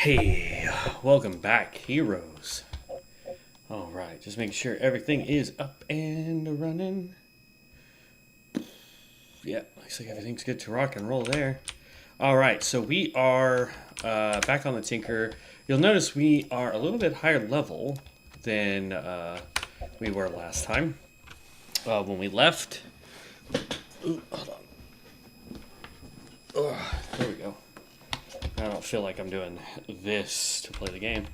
Hey, welcome back, heroes. Alright, just making sure everything is up and running. Yeah, looks like everything's good to rock and roll there. Alright, so we are back on the Tinker. You'll notice we are a little bit higher level than we were last time. When we left. Ooh, hold on. There we go. I don't feel like I'm doing this to play the game.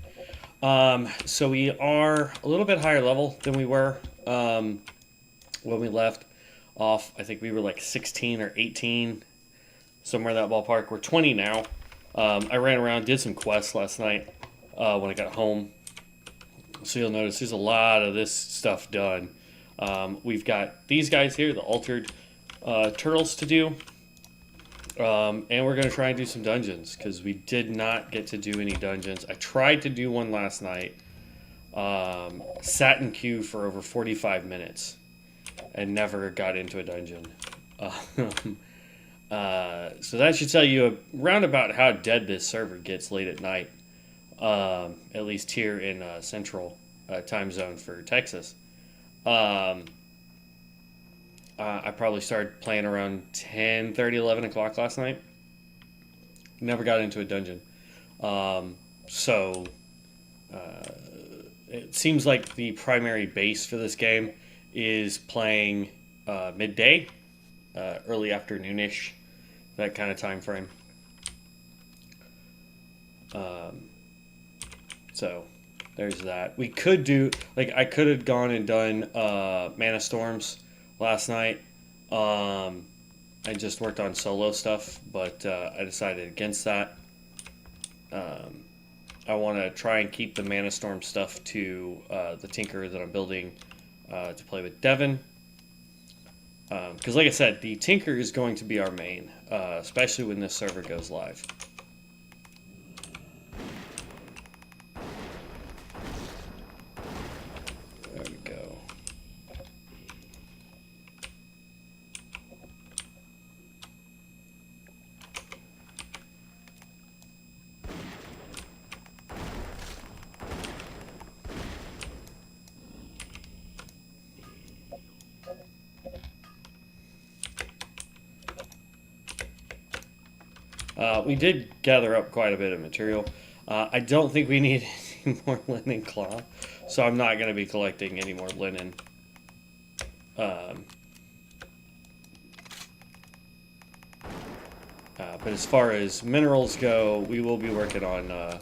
So we are a little bit higher level than we were when we left off. I think we were like 16 or 18, somewhere in that ballpark. We're 20 now. I ran around, did some quests last night when I got home. So you'll notice there's a lot of this stuff done. We've got these guys here, the altered turtles to do. And we're going to try and do some dungeons, because we did not get to do any dungeons. I tried to do one last night. Sat in queue for over 45 minutes and never got into a dungeon. So that should tell you around about how dead this server gets late at night. At least here in central time zone for Texas. I probably started playing around 10:30, 11 o'clock last night. Never got into a dungeon. So it seems like the primary base for this game is playing midday, early afternoonish, that kind of time frame. So there's that. We could do, like, I could have gone and done Mana Storms last night. I just worked on solo stuff, but I decided against that. I want to try and keep the Mana Storm stuff to the Tinker that I'm building to play with Devin. Because like I said, the Tinker is going to be our main, especially when this server goes live. There we go. We did gather up quite a bit of material. I don't think we need any more linen cloth, so I'm not going to be collecting any more linen. But as far as minerals go, we will be working on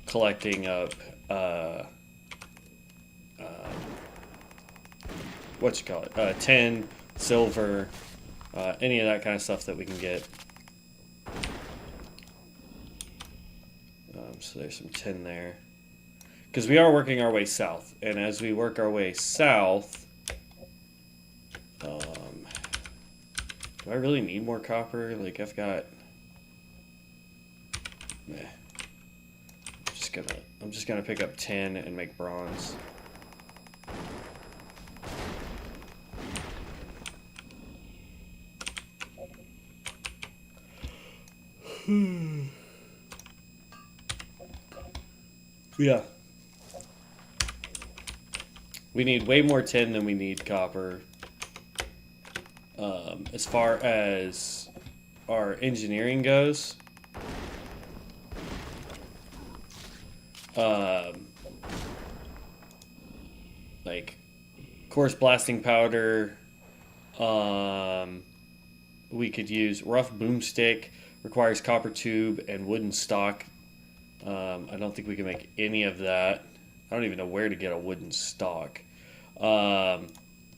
collecting up tin, silver, any of that kind of stuff that we can get. So there's some tin there. Because we are working our way south. And as we work our way south... do I really need more copper? Like, I've got... Meh. I'm just gonna pick up tin and make bronze. Yeah. We need way more tin than we need copper. As far as our engineering goes, like coarse blasting powder, we could use rough boomstick, requires copper tube and wooden stock. I don't think we can make any of that. I don't even know where to get a wooden stock. But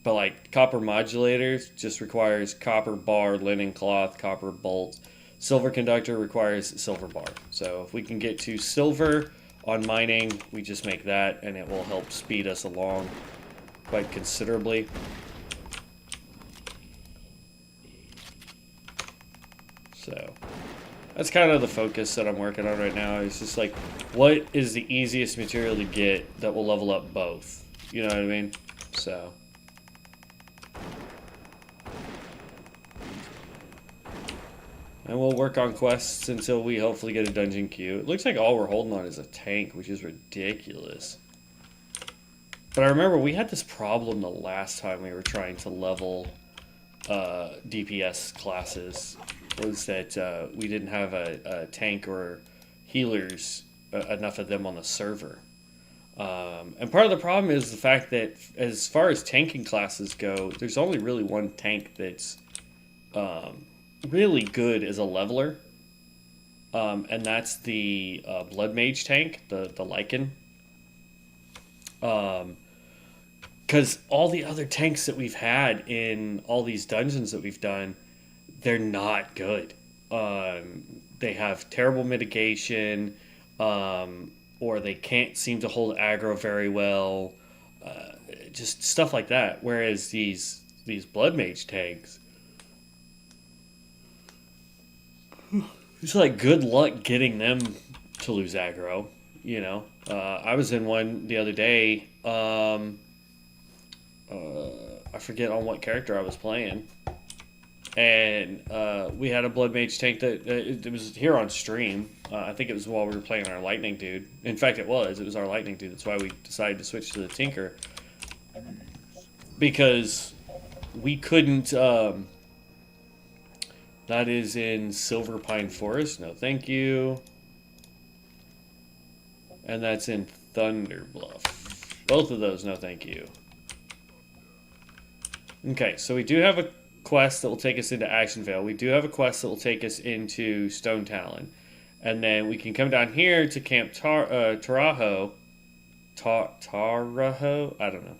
like copper modulators just requires copper bar, linen cloth, copper bolt. Silver conductor requires silver bar. So if we can get to silver on mining, we just make that, and it will help speed us along quite considerably. So that's kind of the focus that I'm working on right now. It's just like, what is the easiest material to get that will level up both? You know what I mean? So. And we'll work on quests until we hopefully get a dungeon queue. It looks like all we're holding on is a tank, which is ridiculous. But I remember we had this problem the last time we were trying to level DPS classes, was that we didn't have a tank or healers, enough of them on the server. And part of the problem is the fact that as far as tanking classes go, there's only really one tank that's really good as a leveler, and that's the Blood Mage tank, the Lycan. Because all the other tanks that we've had in all these dungeons that we've done, they're not good. They have terrible mitigation, or they can't seem to hold aggro very well, just stuff like that. Whereas these Blood Mage tanks, it's like good luck getting them to lose aggro. You know, I was in one the other day. I forget on what character I was playing, and we had a Blood Mage tank that it was here on stream. I think it was while we were playing our Lightning Dude. In fact, it was our Lightning Dude. That's why we decided to switch to the Tinker, because we couldn't. That is in Silver Pine Forest. No, thank you. And that's in Thunder Bluff. Both of those, no, thank you. Okay, so we do have a quest that will take us into Ashenvale. We do have a quest that will take us into Stone Talon. And then we can come down here to Camp Taraho. Taraho? I don't know.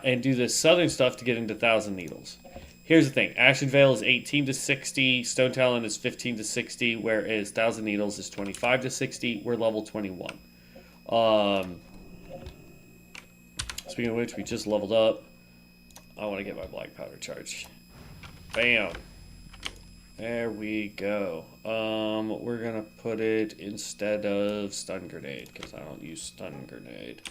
And do the southern stuff to get into Thousand Needles. Here's the thing. Ashenvale is 18 to 60. Stone Talon is 15 to 60. Whereas Thousand Needles is 25 to 60. We're level 21. Speaking of which, we just leveled up. I want to get my black powder charged. Bam. There we go. We're going to put it instead of stun grenade, because I don't use stun grenade.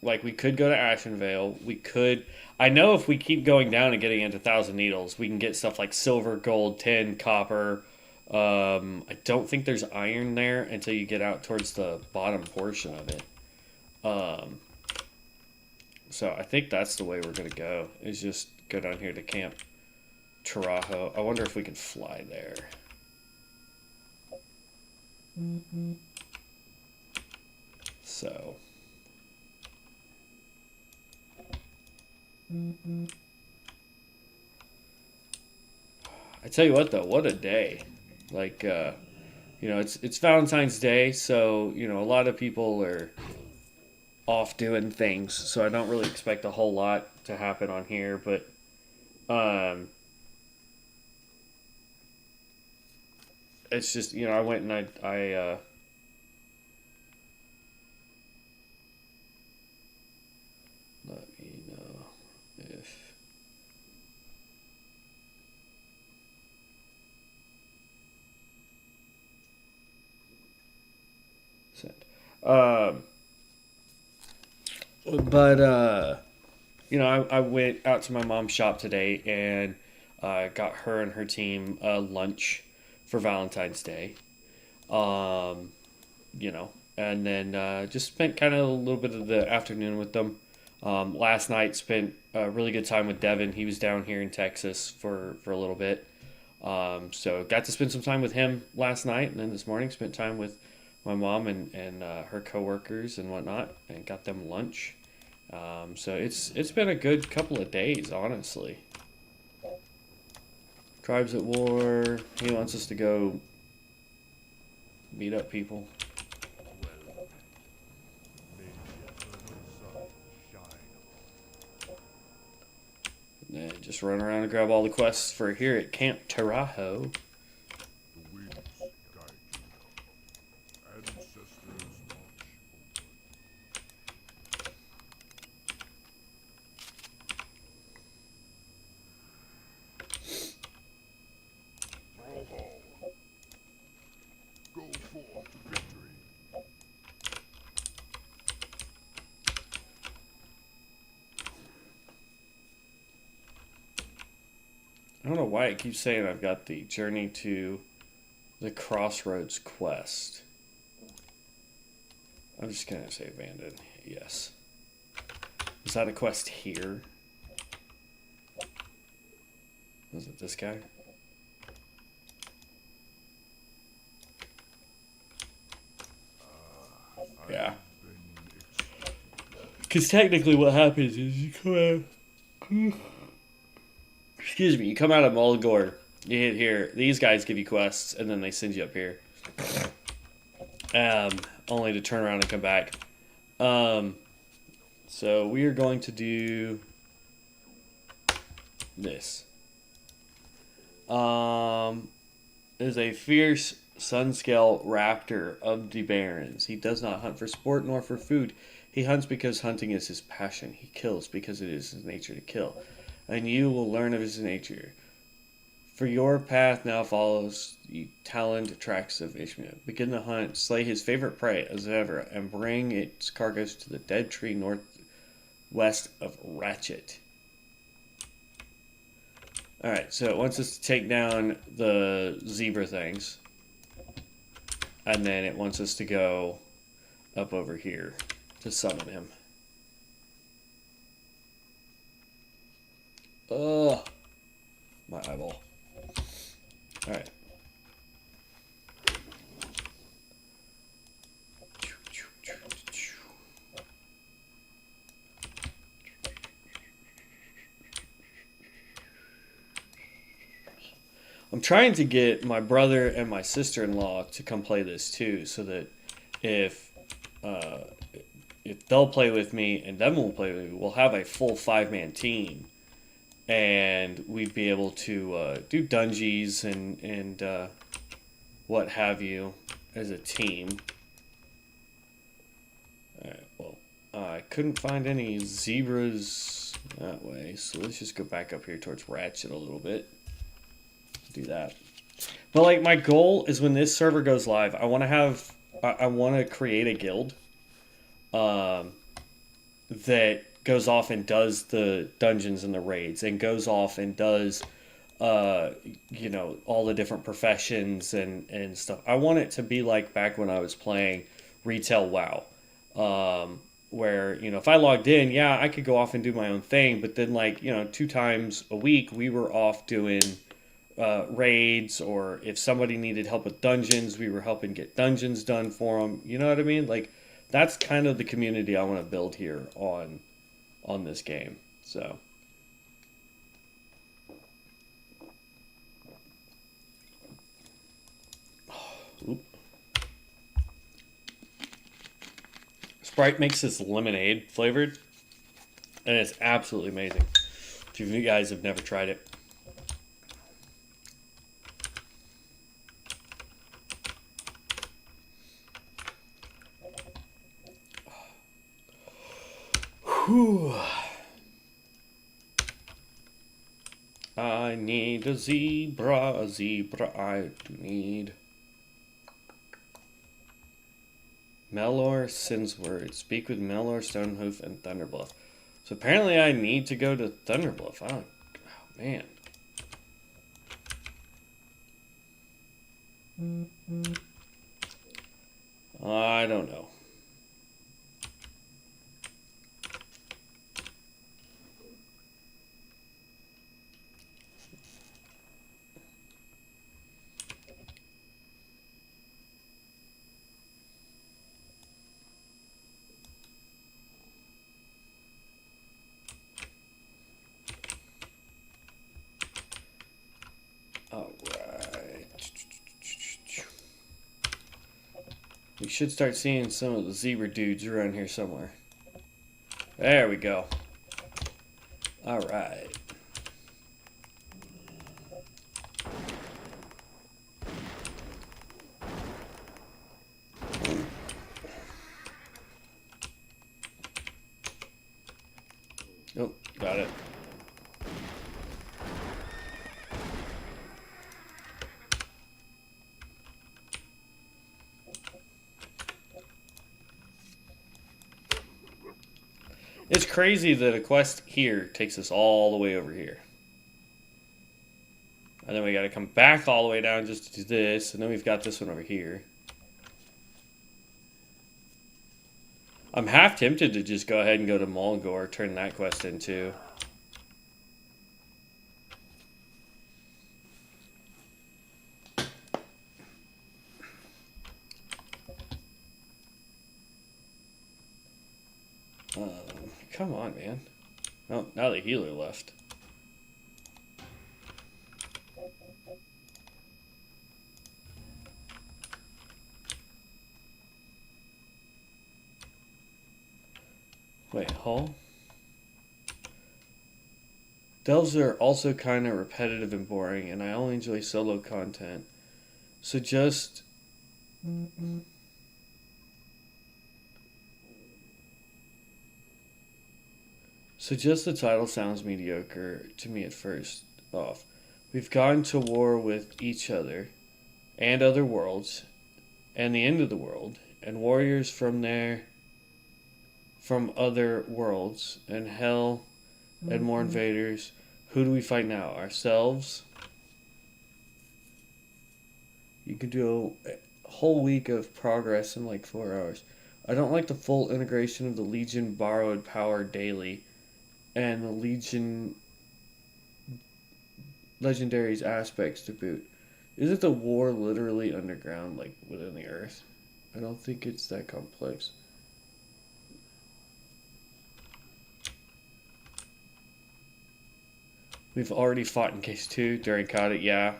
Like, we could go to Ashenvale. We could... I know if we keep going down and getting into Thousand Needles, we can get stuff like silver, gold, tin, copper. I don't think there's iron there until you get out towards the bottom portion of it. So I think that's the way we're going to go, is just go down here to Camp Taraho. I wonder if we can fly there. So... I tell you what, though, what a day. Like, you know, it's Valentine's Day, so, you know, a lot of people are off doing things, so I don't really expect a whole lot to happen on here, but, it's just, you know, I went and I let me know if... Send. You know, I went out to my mom's shop today and got her and her team lunch for Valentine's Day. You know, and then just spent kind of a little bit of the afternoon with them. Last night spent a really good time with Devin. He was down here in Texas for a little bit. So got to spend some time with him last night, and then this morning spent time with my mom and her coworkers and whatnot, and got them lunch. So it's been a good couple of days, honestly. Tribes at war. He wants us to go beat up people. And then just run around and grab all the quests for here at Camp Taraho. I don't know why it keeps saying I've got the Journey to the Crossroads quest. I'm just gonna say abandoned. Yes. Is that a quest here? Was it this guy? Yeah. Because technically what happens is you come out... Excuse me, you come out of Mulgore, you hit here, these guys give you quests, and then they send you up here. Only to turn around and come back. So we are going to do this. Is a fierce sun-scale raptor of the barrens. He does not hunt for sport nor for food. He hunts because hunting is his passion. He kills because it is his nature to kill. And you will learn of his nature. For your path now follows the taloned tracks of Ishmael. Begin the hunt, slay his favorite prey as ever, and bring its carcass to the dead tree northwest of Ratchet. Alright, so it wants us to take down the zebra things. And then it wants us to go up over here to summon him. Ugh. My eyeball. Alright. I'm trying to get my brother and my sister-in-law to come play this too, so that if they'll play with me and them will play with me, we'll have a full 5-man team, and we'd be able to do dungeons and what have you as a team. Alright, well, I couldn't find any zebras that way, so let's just go back up here towards Ratchet a little bit. Do that. But like my goal is when this server goes live, I want to create a guild that goes off and does the dungeons and the raids, and goes off and does you know, all the different professions and stuff. I want it to be like back when I was playing retail WoW, where, you know, if I logged in, yeah, I could go off and do my own thing, but then, like, you know, 2 times a week we were off doing raids, or if somebody needed help with dungeons, we were helping get dungeons done for them. You know what I mean? Like, that's kind of the community I want to build here on this game. So oop. Sprite makes this lemonade flavored, and it's absolutely amazing. If you guys have never tried it. Whew. I need a zebra I need. Melor sends word. Speak with Melor, Stonehoof, and Thunderbluff. So apparently I need to go to Thunderbluff. I don't... Oh, man. I don't know. We should start seeing some of the zebra dudes around here somewhere. There we go. Alright. Oh, got it. It's crazy that a quest here takes us all the way over here. And then we got to come back all the way down just to do this. And then we've got this one over here. I'm half tempted to just go ahead and go to Mulgore, turn that quest into. Come on, man. Oh, now the healer left. Wait, Hull? Delves are also kind of repetitive and boring, and I only enjoy solo content. So just... So just the title sounds mediocre to me at first off. We've gone to war with each other and other worlds and the end of the world and warriors from there from other worlds and hell and more invaders. Who do we fight now? Ourselves? You could do a whole week of progress in like 4 hours. I don't like the full integration of the Legion borrowed power daily and the Legion legendaries aspects to boot. Isn't the war literally underground, like within the earth? I don't think it's that complex. We've already fought in case 2 during COD, yeah.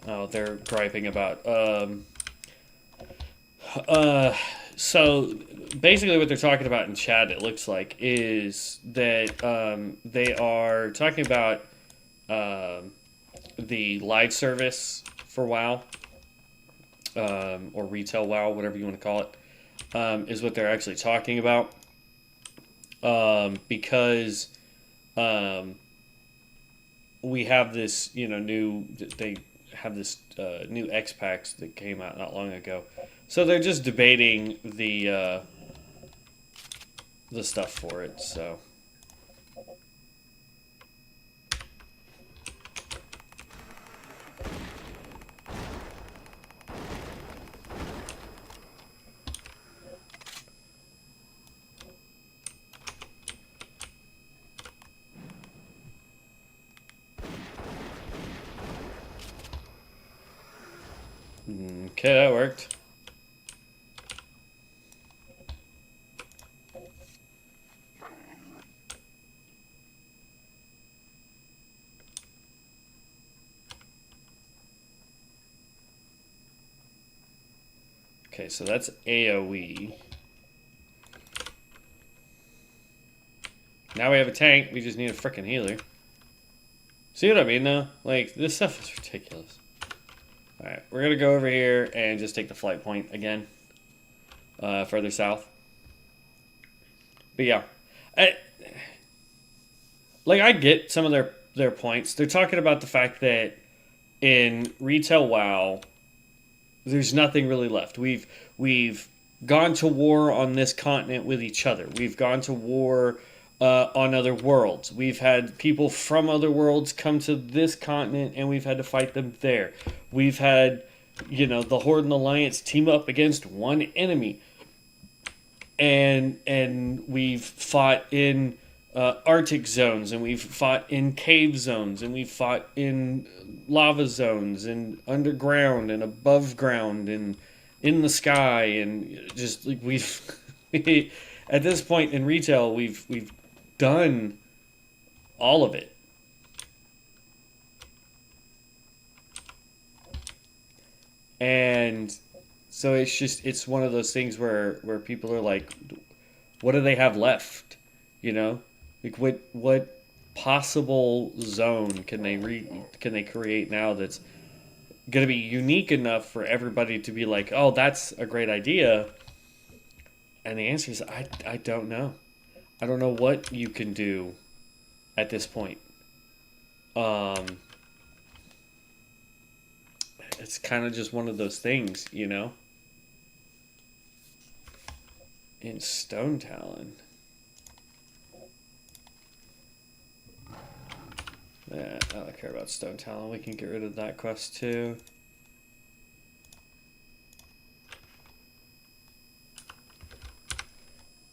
Oh, they're griping about, so basically what they're talking about in chat, it looks like, is that, they are talking about, the live service for WoW, or retail WoW, whatever you want to call it, is what they're actually talking about, because, we have this, they have this new X packs that came out not long ago, so they're just debating the stuff for it. So okay, that worked. Okay, so that's AoE. Now we have a tank, we just need a frickin' healer. See what I mean, though? Like, this stuff is ridiculous. Alright, we're gonna go over here and just take the flight point again. Further south. But yeah. I get some of their points. They're talking about the fact that in retail WoW, there's nothing really left. We've gone to war on this continent with each other. We've gone to war on other worlds. We've had people from other worlds come to this continent, and we've had to fight them there. We've had, the Horde and Alliance team up against one enemy, and we've fought in Arctic zones, and we've fought in cave zones, and we've fought in lava zones, and underground, and above ground, and in the sky, and just like we've at this point in retail, we've done all of it. And so it's one of those things where people are like, what do they have left? Like what possible zone can they create now that's going to be unique enough for everybody to be like, oh, that's a great idea? And the answer is I don't know. I don't know what you can do at this point. Um, it's kind of just one of those things, you know? In Stone Talon. Yeah, I don't care about Stone Talon. We can get rid of that quest too.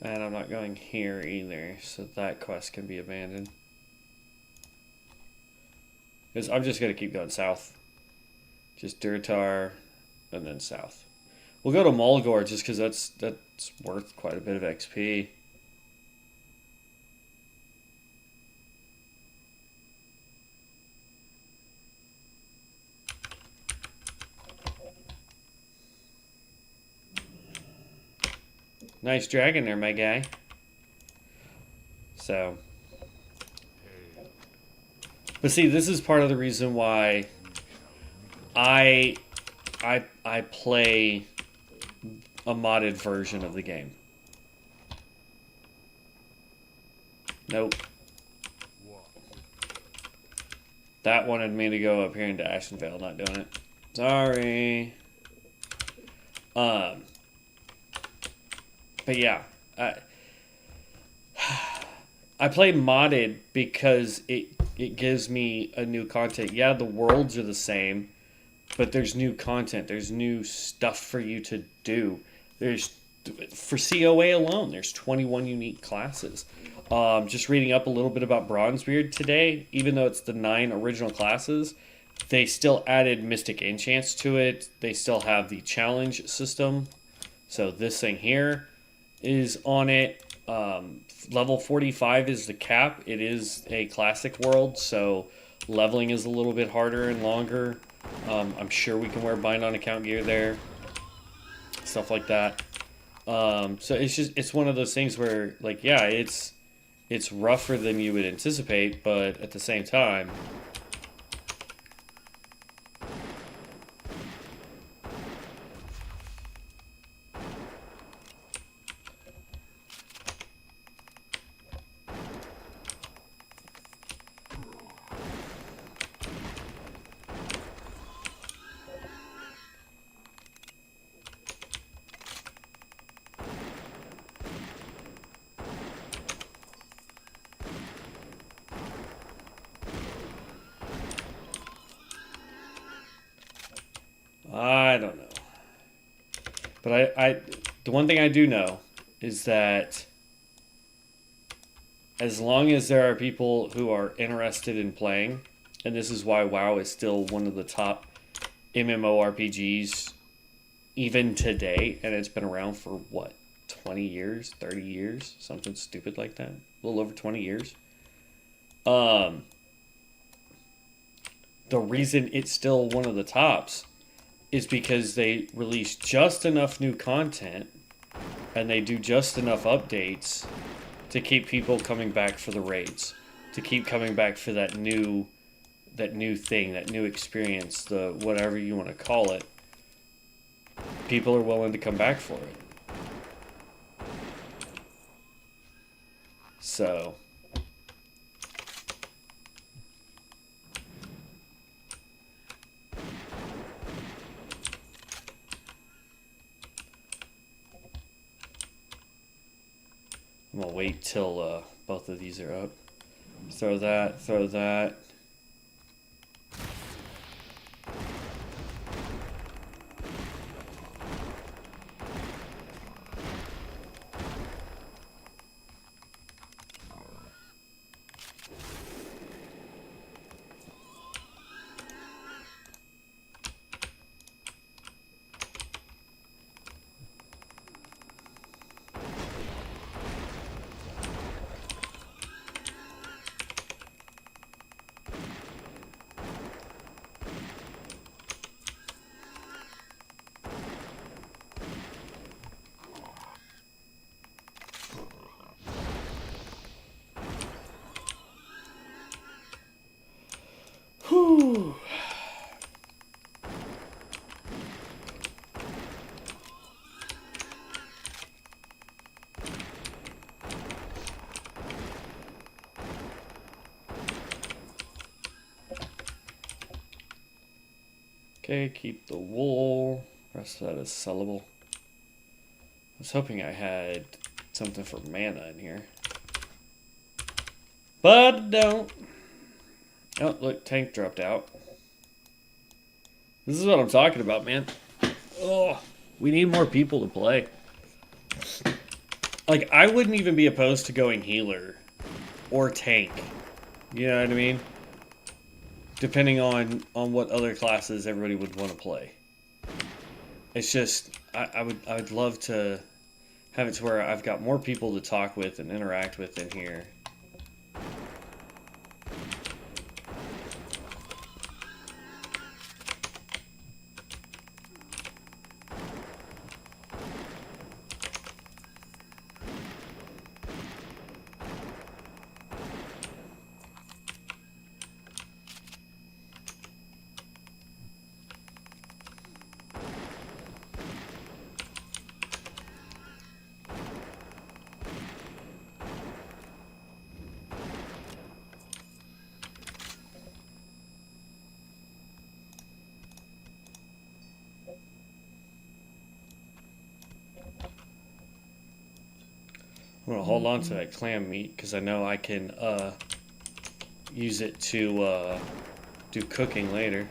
And I'm not going here either, so that quest can be abandoned. Because I'm just going to keep going south. Just Durtar, and then south. We'll go to Mulgore just because that's worth quite a bit of XP. Nice dragon there, my guy. So, but see, this is part of the reason why I play a modded version of the game. Nope. That wanted me to go up here into Ashenvale, not doing it. Sorry. But yeah, I play modded because it gives me a new content. Yeah, the worlds are the same, but there's new content. There's new stuff for you to do. For CoA alone, there's 21 unique classes. Just reading up a little bit about Bronzebeard today, even though it's the 9 original classes, they still added Mystic Enchants to it. They still have the challenge system. So this thing here is on it. Level 45 is the cap. It is a classic world, so leveling is a little bit harder and longer. I'm sure we can wear bind on account gear there, stuff like that. So it's one of those things where, like, yeah, it's rougher than you would anticipate, but at the same time, I don't know. But the one thing I do know is that as long as there are people who are interested in playing, and this is why WoW is still one of the top MMORPGs even today, and it's been around for what, 20 years, 30 years, something stupid like that, a little over 20 years. The reason it's still one of the tops is because they release just enough new content and they do just enough updates to keep people coming back for the raids, to keep coming back for that new thing, that new experience, the whatever you want to call it. People are willing to come back for it. So I'm gonna wait till both of these are up. Throw that, throw that. Okay, keep the wool. Rest of that is sellable. I was hoping I had something for mana in here. But I don't. Oh, look, tank dropped out. This is what I'm talking about, man. Oh, we need more people to play. Like, I wouldn't even be opposed to going healer or tank. You know what I mean? Depending on what other classes everybody would want to play. It's just, I would love to have it to where I've got more people to talk with and interact with in here. I'm gonna hold on to that clam meat because I know I can use it to do cooking later.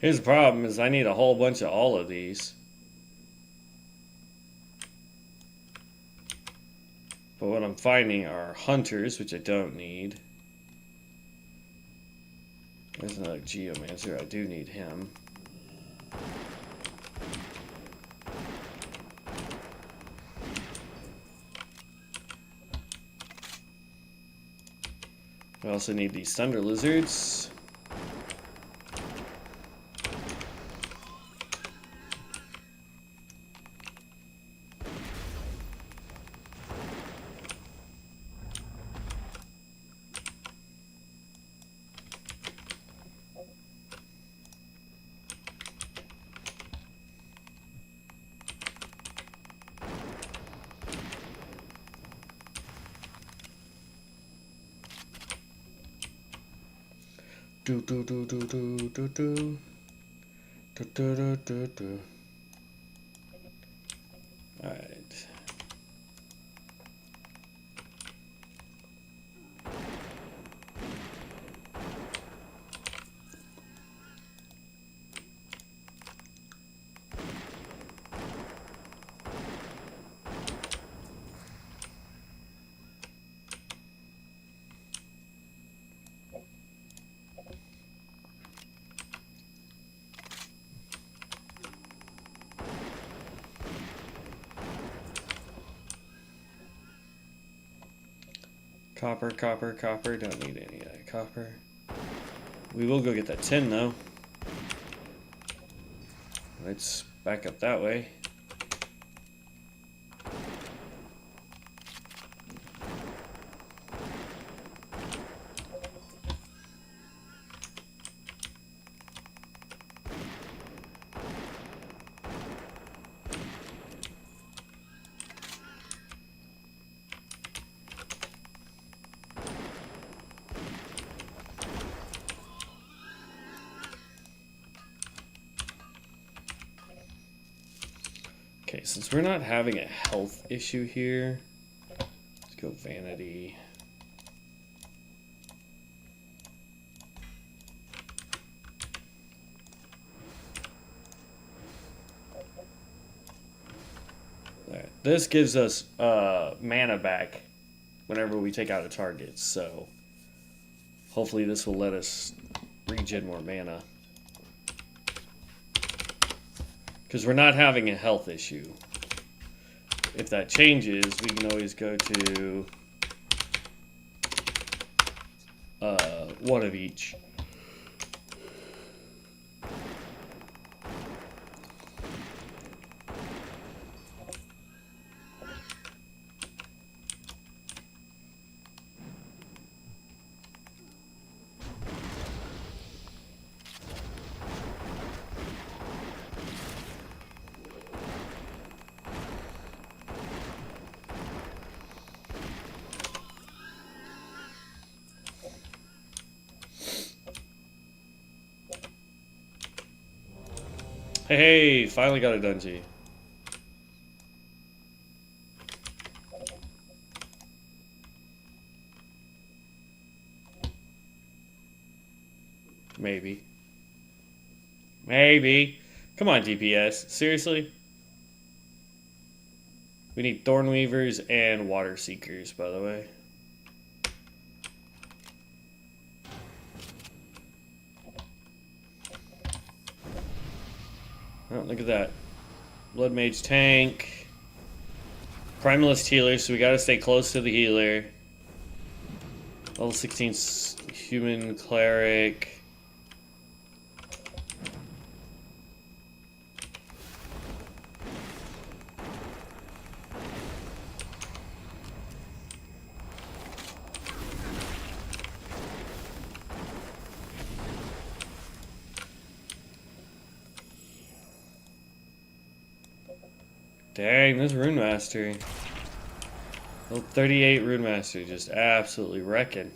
Here's the problem is I need a whole bunch of all of these. But what I'm finding are hunters, which I don't need. There's another geomancer, I do need him. I also need these thunder lizards. Do do do do do do do do do do do do. All right. Copper, copper, copper. Don't need any of that copper. We will go get that tin, though. Let's back up that way. Okay, since we're not having a health issue here, let's go vanity. Alright, this gives us mana back whenever we take out a target, so hopefully this will let us regen more mana. Because we're not having a health issue. If that changes, we can always go to one of each. Hey, finally got a dungeon. Maybe. Maybe. Come on, DPS. Seriously? We need Thornweavers and Water Seekers, by the way. Oh, look at that. Blood Mage tank. Primalist healer, so we gotta stay close to the healer. Level 16 human cleric. Dang, this Rune Master. Level 38 Rune Master, just absolutely wrecking.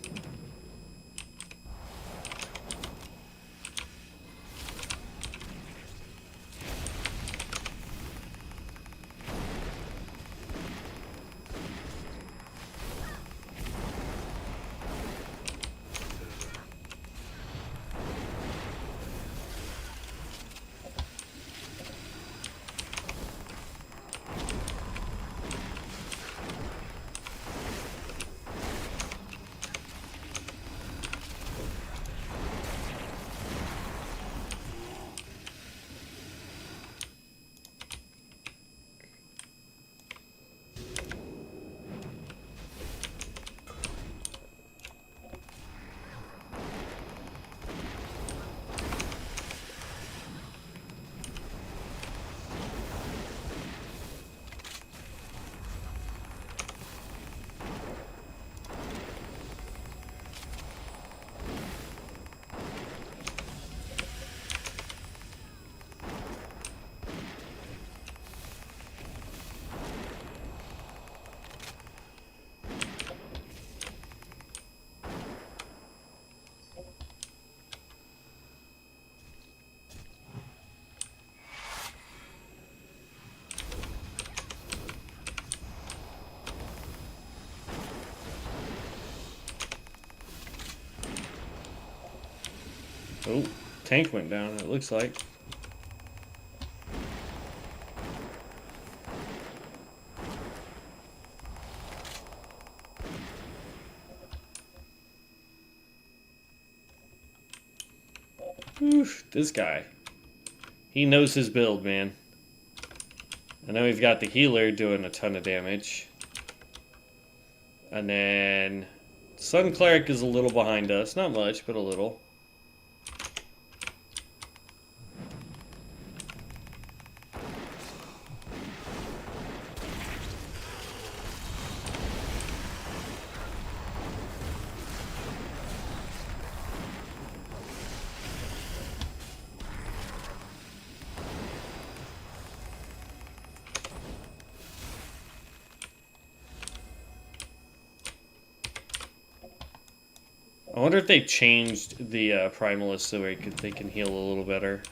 Oh, tank went down, it looks like. Oof, this guy. He knows his build, man. I know we've got the healer doing a ton of damage. And then Sun Cleric is a little behind us. Not much, but a little. I wonder if they changed the Primalist so they can heal a little better.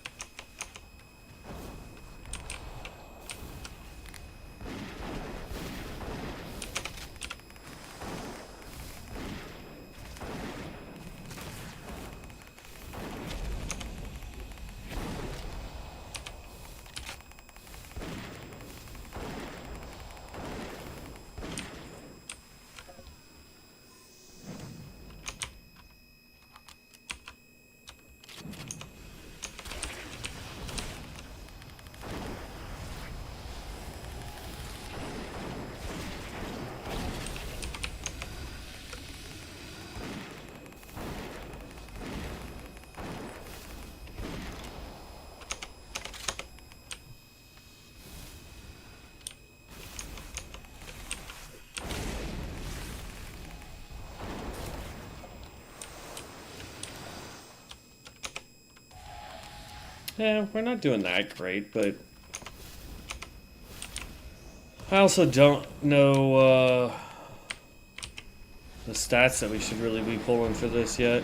Yeah, we're not doing that great, but I also don't know the stats that we should really be pulling for this yet.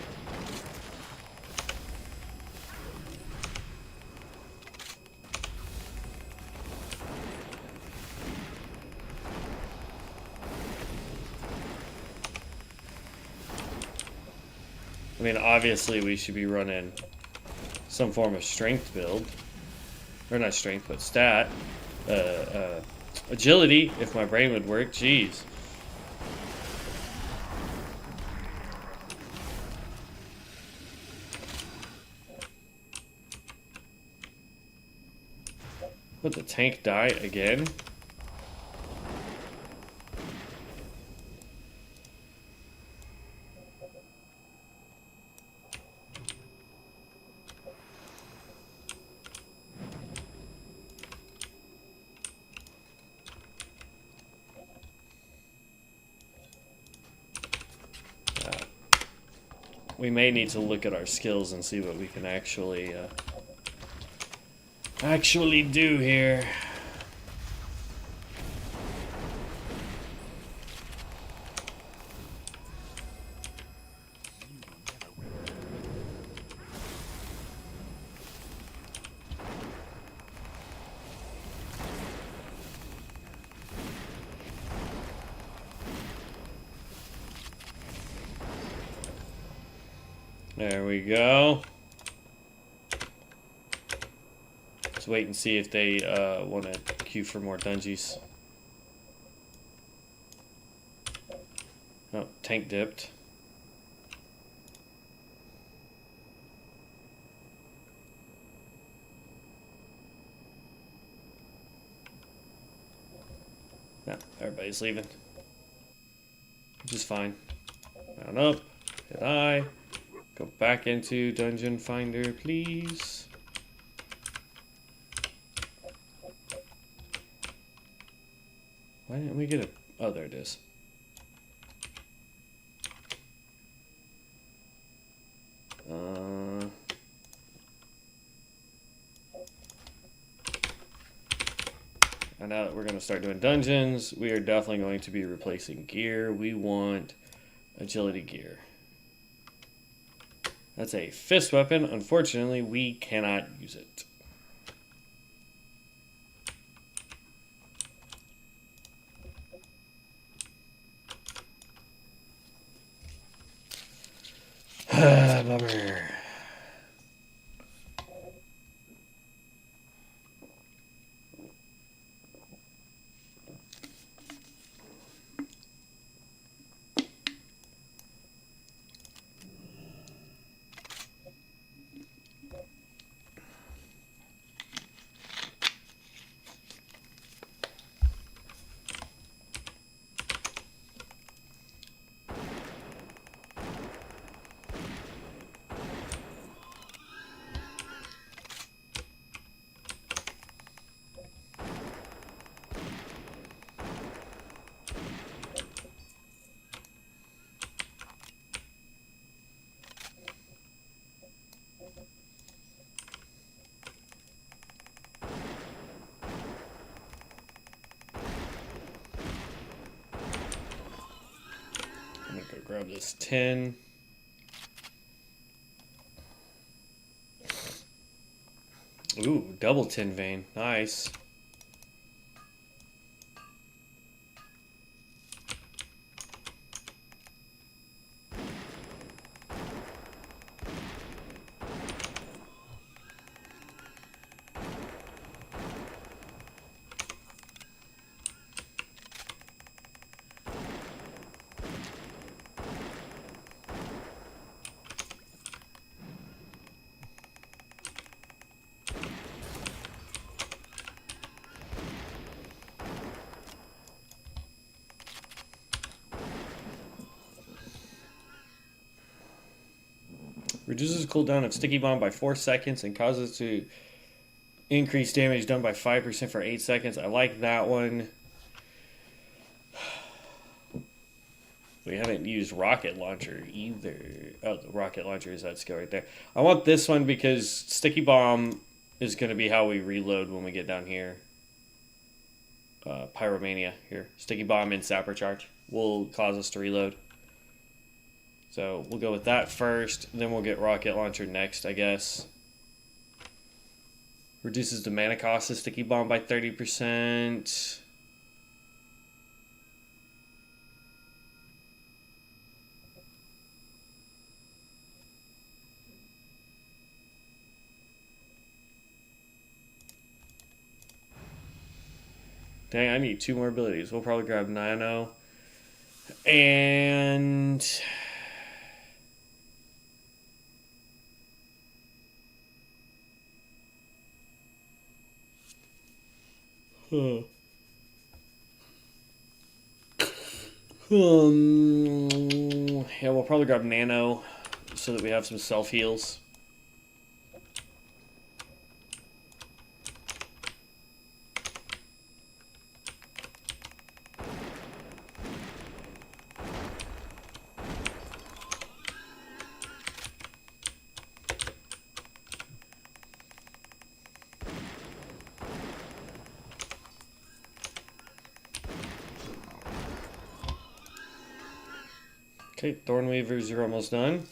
I mean, obviously we should be running some form of strength build. Or not strength, but stat. Agility, if my brain would work. Jeez. Would the tank die again? We may need to look at our skills and see what we can actually do here. There we go. Let's wait and see if they want to queue for more dungeons. Oh, tank dipped. No, everybody's leaving. Which is fine. Mount up. Hit I. Go back into Dungeon Finder, please. Why didn't we get a... Oh, there it is. And now that we're going to start doing dungeons, we are definitely going to be replacing gear. We want agility gear. That's a fist weapon. Unfortunately, we cannot use it. Bummer. Grab this 10. Ooh, double 10 vein. Nice. Reduces cooldown of sticky bomb by 4 seconds and causes to increase damage done by 5% for 8 seconds. I like that one. We haven't used rocket launcher either. Oh, the rocket launcher is that skill right there. I want this one because sticky bomb is going to be how we reload when we get down here. Pyromania here. Sticky bomb and sapper charge will cause us to reload. So we'll go with that first, then we'll get rocket launcher next, I guess. Reduces the mana cost of sticky bomb by 30%. Dang, I need 2 more abilities. We'll probably grab Nano. And... Huh. Yeah, we'll probably grab Nano so that we have some self-heals. Okay, Thornweavers are almost done.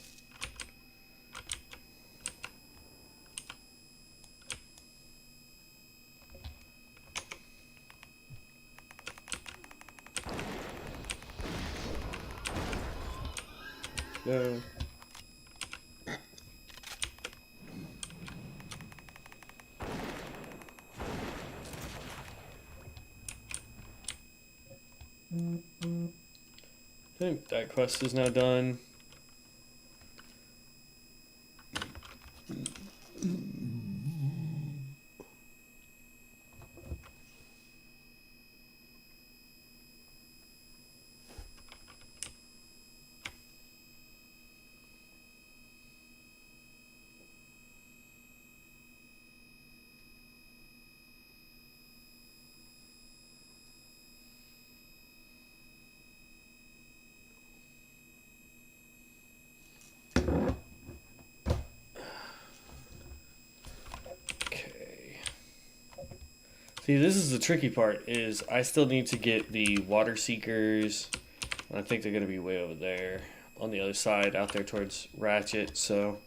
Go. I think that quest is now done. See, this is the tricky part, is I still need to get the water seekers, and I think they're going to be way over there, on the other side, out there towards Ratchet, so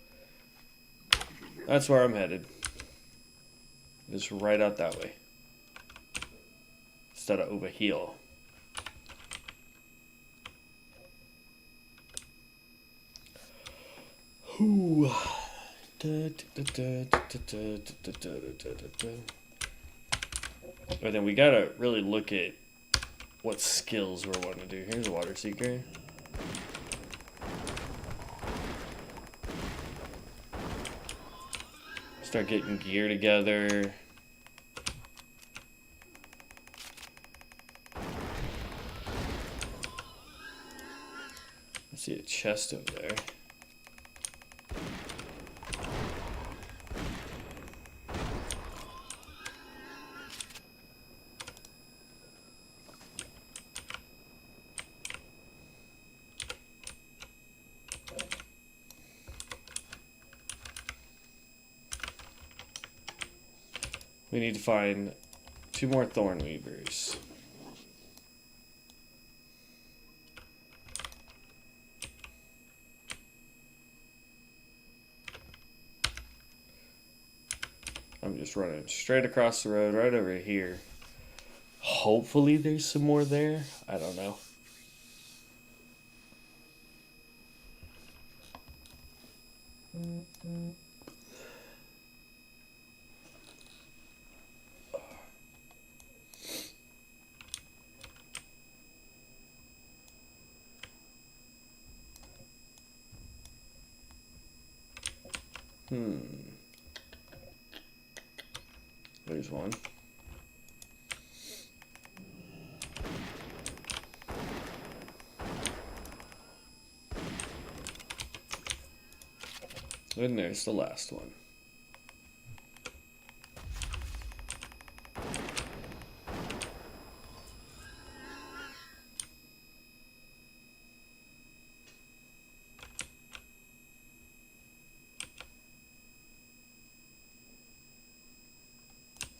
that's where I'm headed. Just right out that way. Instead of over here. Ooh. But then we gotta really look at what skills we're wanting to do. Here's a water seeker. Start getting gear together. I see a chest over there. We need to find 2 more Thornweavers. I'm just running straight across the road right over here. Hopefully there's some more there. I don't know. There's one. And there's the last one.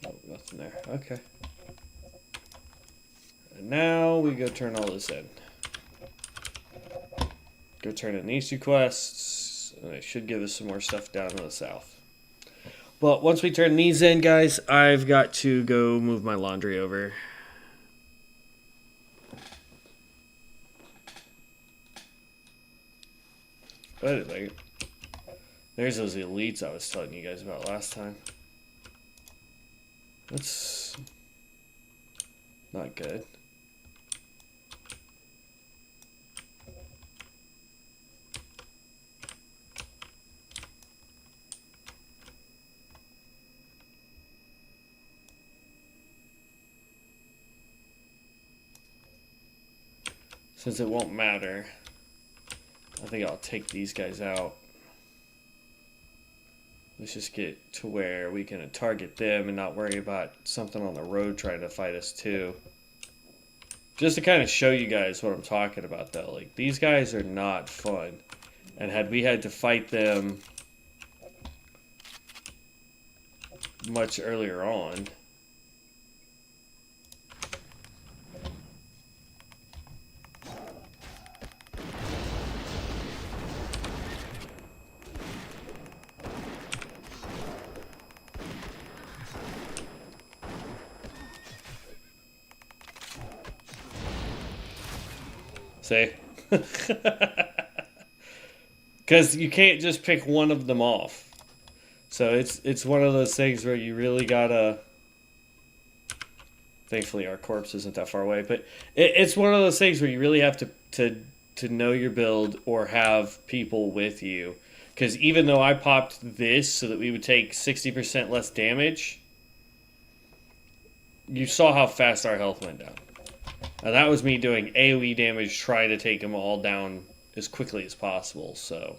Oh, nothing there. Okay. And now we go turn all this in. Go turn in these 2 quests, and it should give us some more stuff down in the south. But once we turn these in, guys, I've got to go move my laundry over. Wait a second. There's those elites I was telling you guys about last time. Let's Not good. Since it won't matter, I think I'll take these guys out. Let's just get to where we can target them and not worry about something on the road trying to fight us too. Just to kind of show you guys what I'm talking about though. Like, these guys are not fun. And had we had to fight them much earlier on, see? Because you can't just pick one of them off. So it's one of those things where you really gotta... Thankfully our corpse isn't that far away, but it's one of those things where you really have to know your build or have people with you. Because even though I popped this so that we would take 60% less damage, you saw how fast our health went down. And that was me doing AoE damage, trying to take them all down as quickly as possible. So,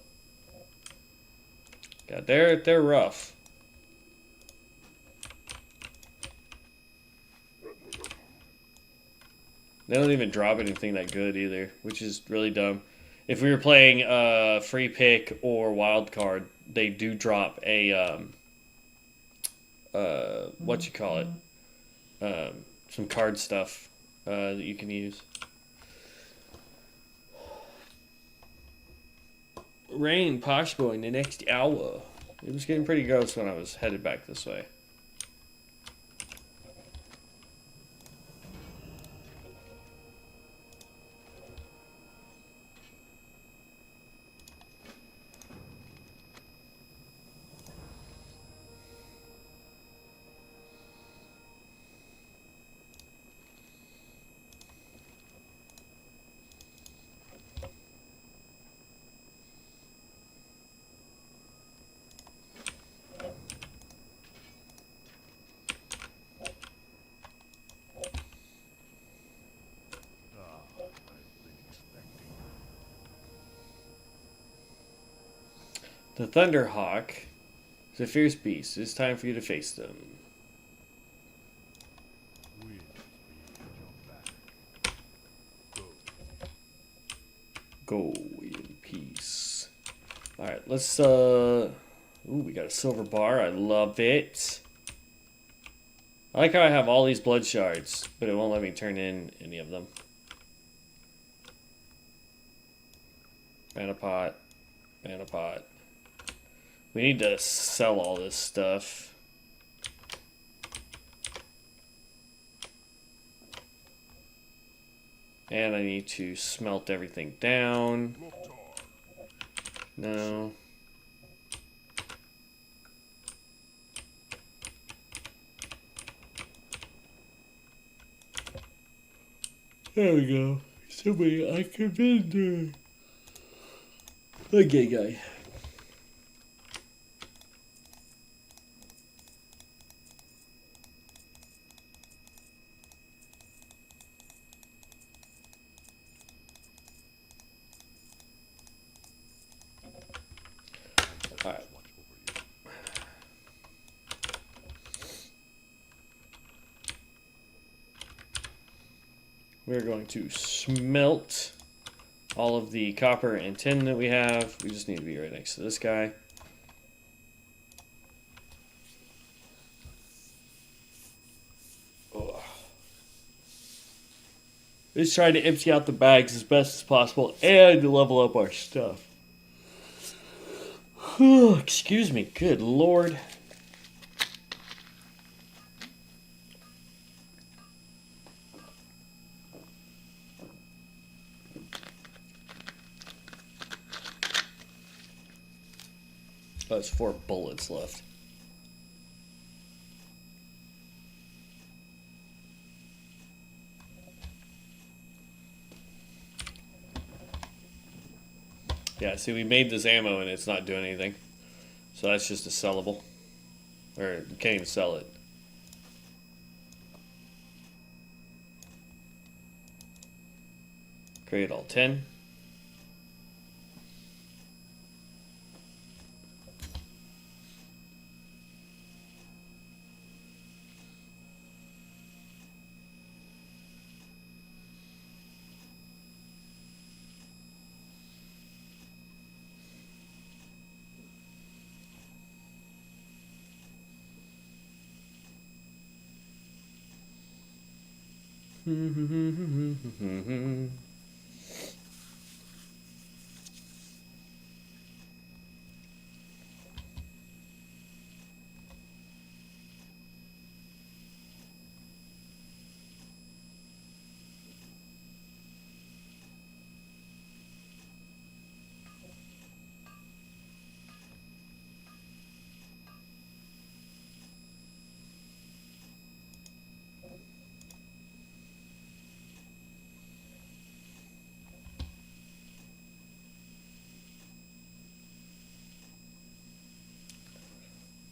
God, they're rough. They don't even drop anything that good either, which is really dumb. If we were playing free pick or wild card, they do drop a what you call it, some card stuff that you can use. Rain, Posh Boy, in the next hour. It was getting pretty gross when I was headed back this way. The Thunderhawk is a fierce beast. It's time for you to face them. Go in peace. Alright, let's ooh, we got a silver bar. I love it. I like how I have all these blood shards, but it won't let me turn in any of them. Mana pot. Mana pot. We need to sell all this stuff. And I need to smelt everything down. No. There we go. Somebody I convinced. Okay, guy. Alright. We're going to smelt all of the copper and tin that we have. We just need to be right next to this guy. Ugh. Let's try to empty out the bags as best as possible and level up our stuff. Excuse me, good lord. Oh, there's 4 bullets left. Yeah, see, we made this ammo and it's not doing anything. So that's just a sellable. Or, you can't even sell it. Create all 10.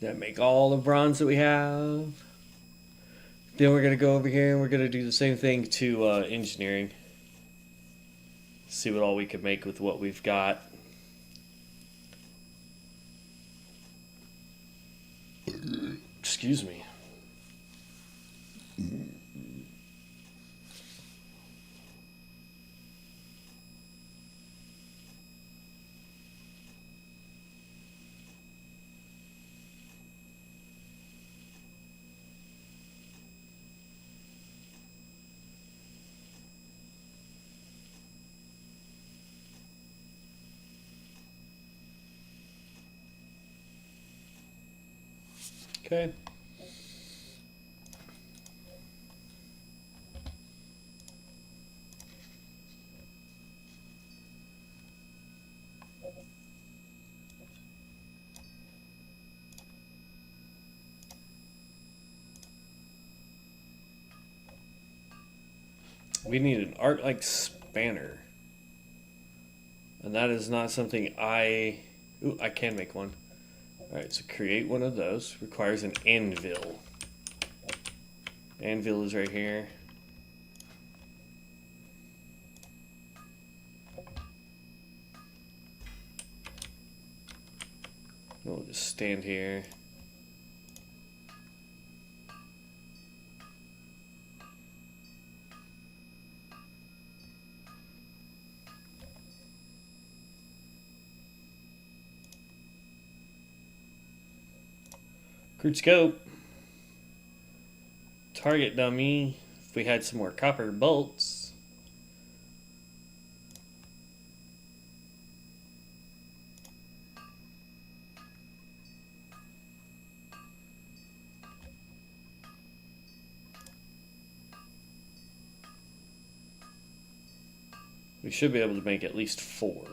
That make all the bronze that we have. Then we're gonna go over here and we're gonna do the same thing to engineering. See what all we can make with what we've got. Excuse me. Okay. We need an arc-like spanner. And that is not something I... Ooh, I can make one. Alright, so create one of those. Requires an anvil. Anvil is right here. We'll just stand here. Crude scope. Target dummy. If we had some more copper bolts. We should be able to make at least 4.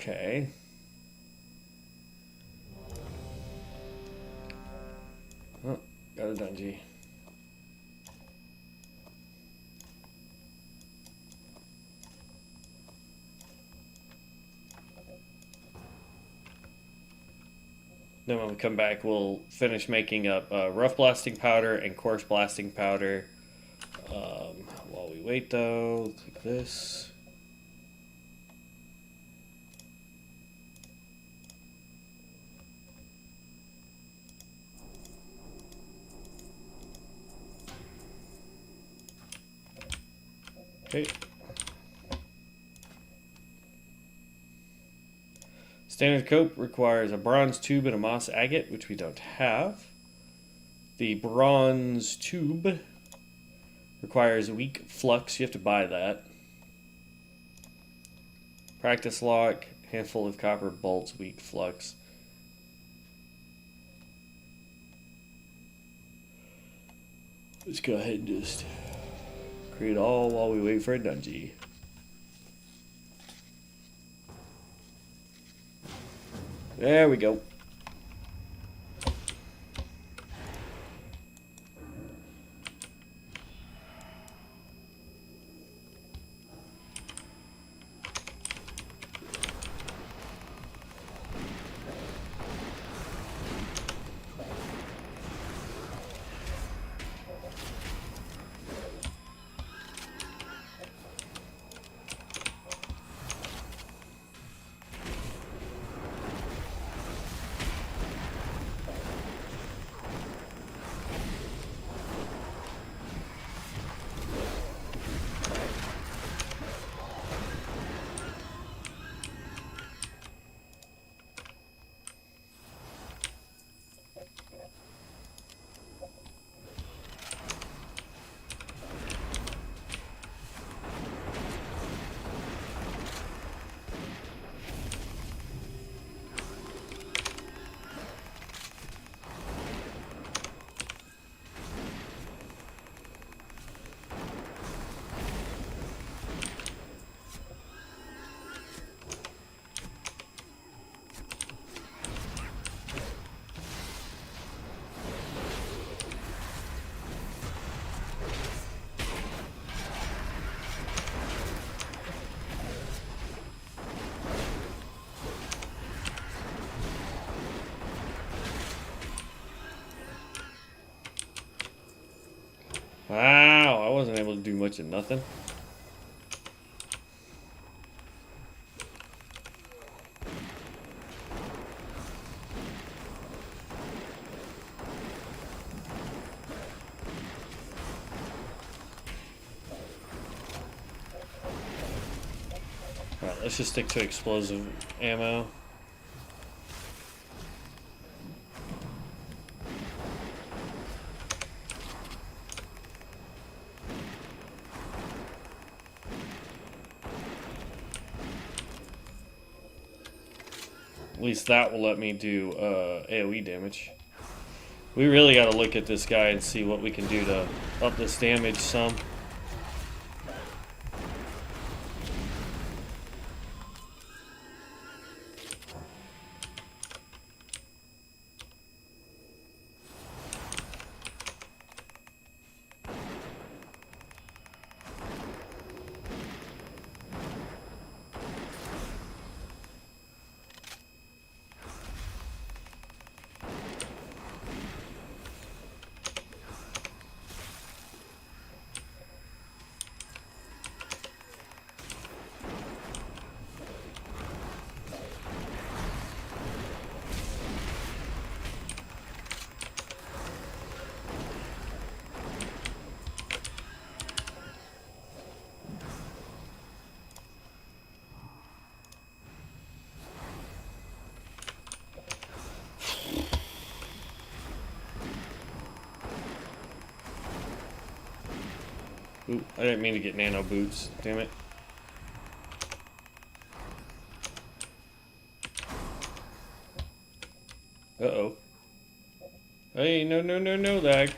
Okay. Oh, got a dungeon. Then when we come back, we'll finish making up rough blasting powder and coarse blasting powder. While we wait, though, click this. Okay. Standard cope requires a bronze tube and a moss agate, which we don't have. The bronze tube requires weak flux. You have to buy that. Practice lock, handful of copper bolts, weak flux. Let's go ahead and just Create all while we wait for a dungeon. There we go. Wow, I wasn't able to do much of nothing. Alright, let's just stick to explosive ammo. At least that will let me do AoE damage. We really got to look at this guy and see what we can do to up this damage some. Ooh, I didn't mean to get nano boots. Damn it. Uh-oh. Hey, no, lag.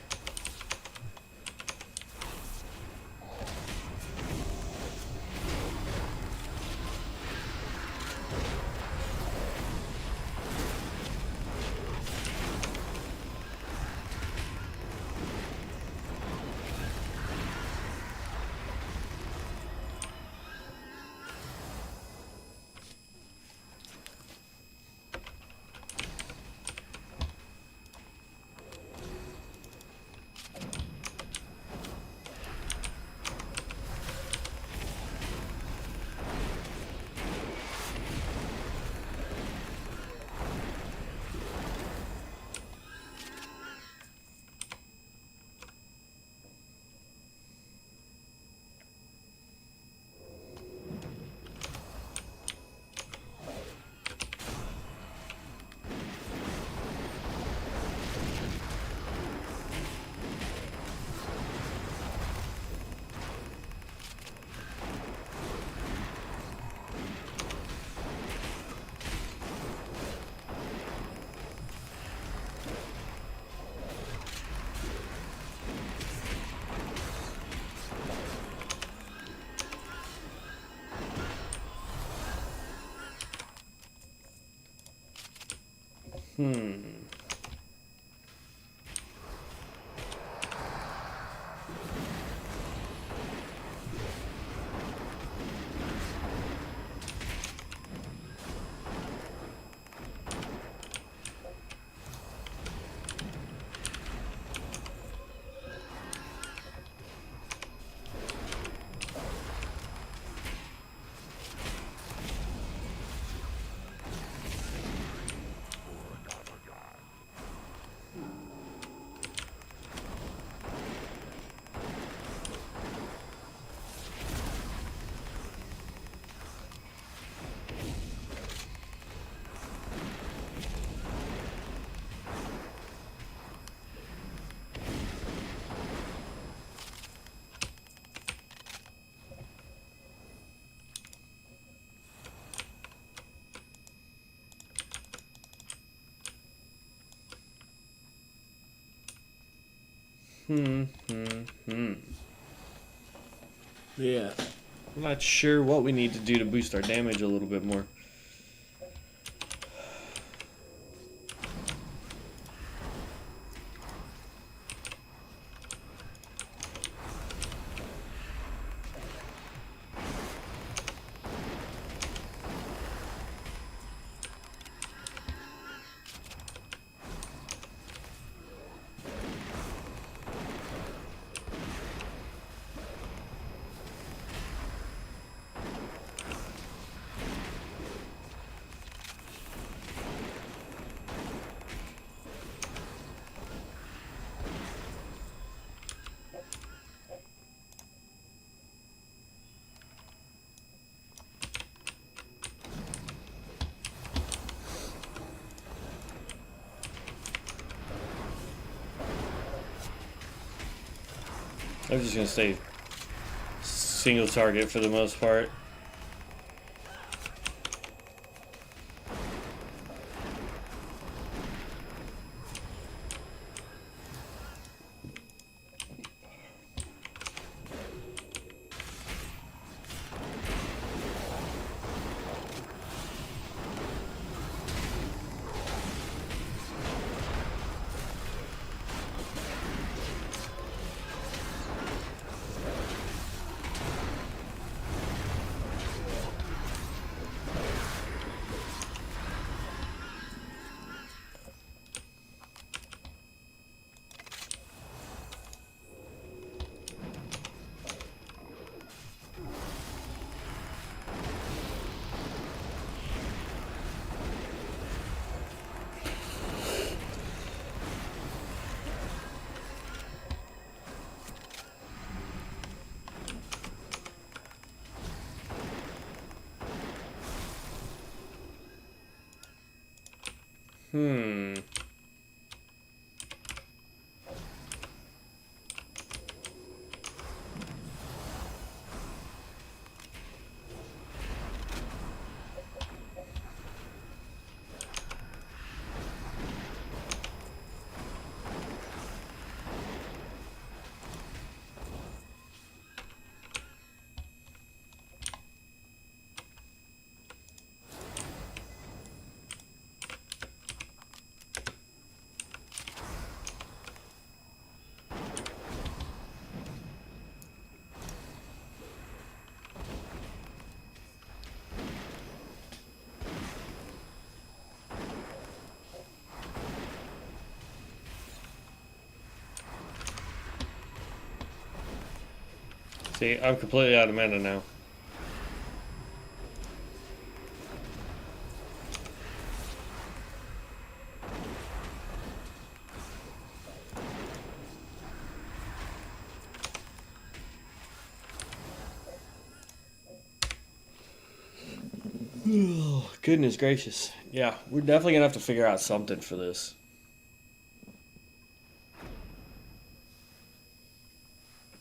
Yeah. I'm not sure what we need to do to boost our damage a little bit more. I'm just gonna stay single target for the most part. See, I'm completely out of mana now. Oh, goodness gracious. Yeah, we're definitely gonna have to figure out something for this.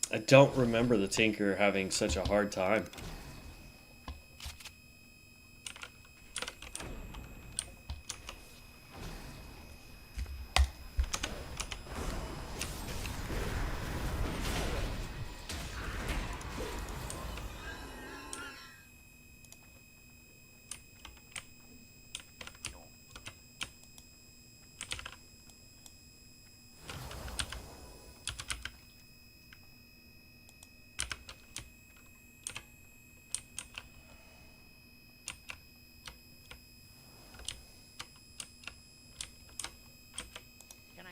I don't remember the Tinker having such a hard time.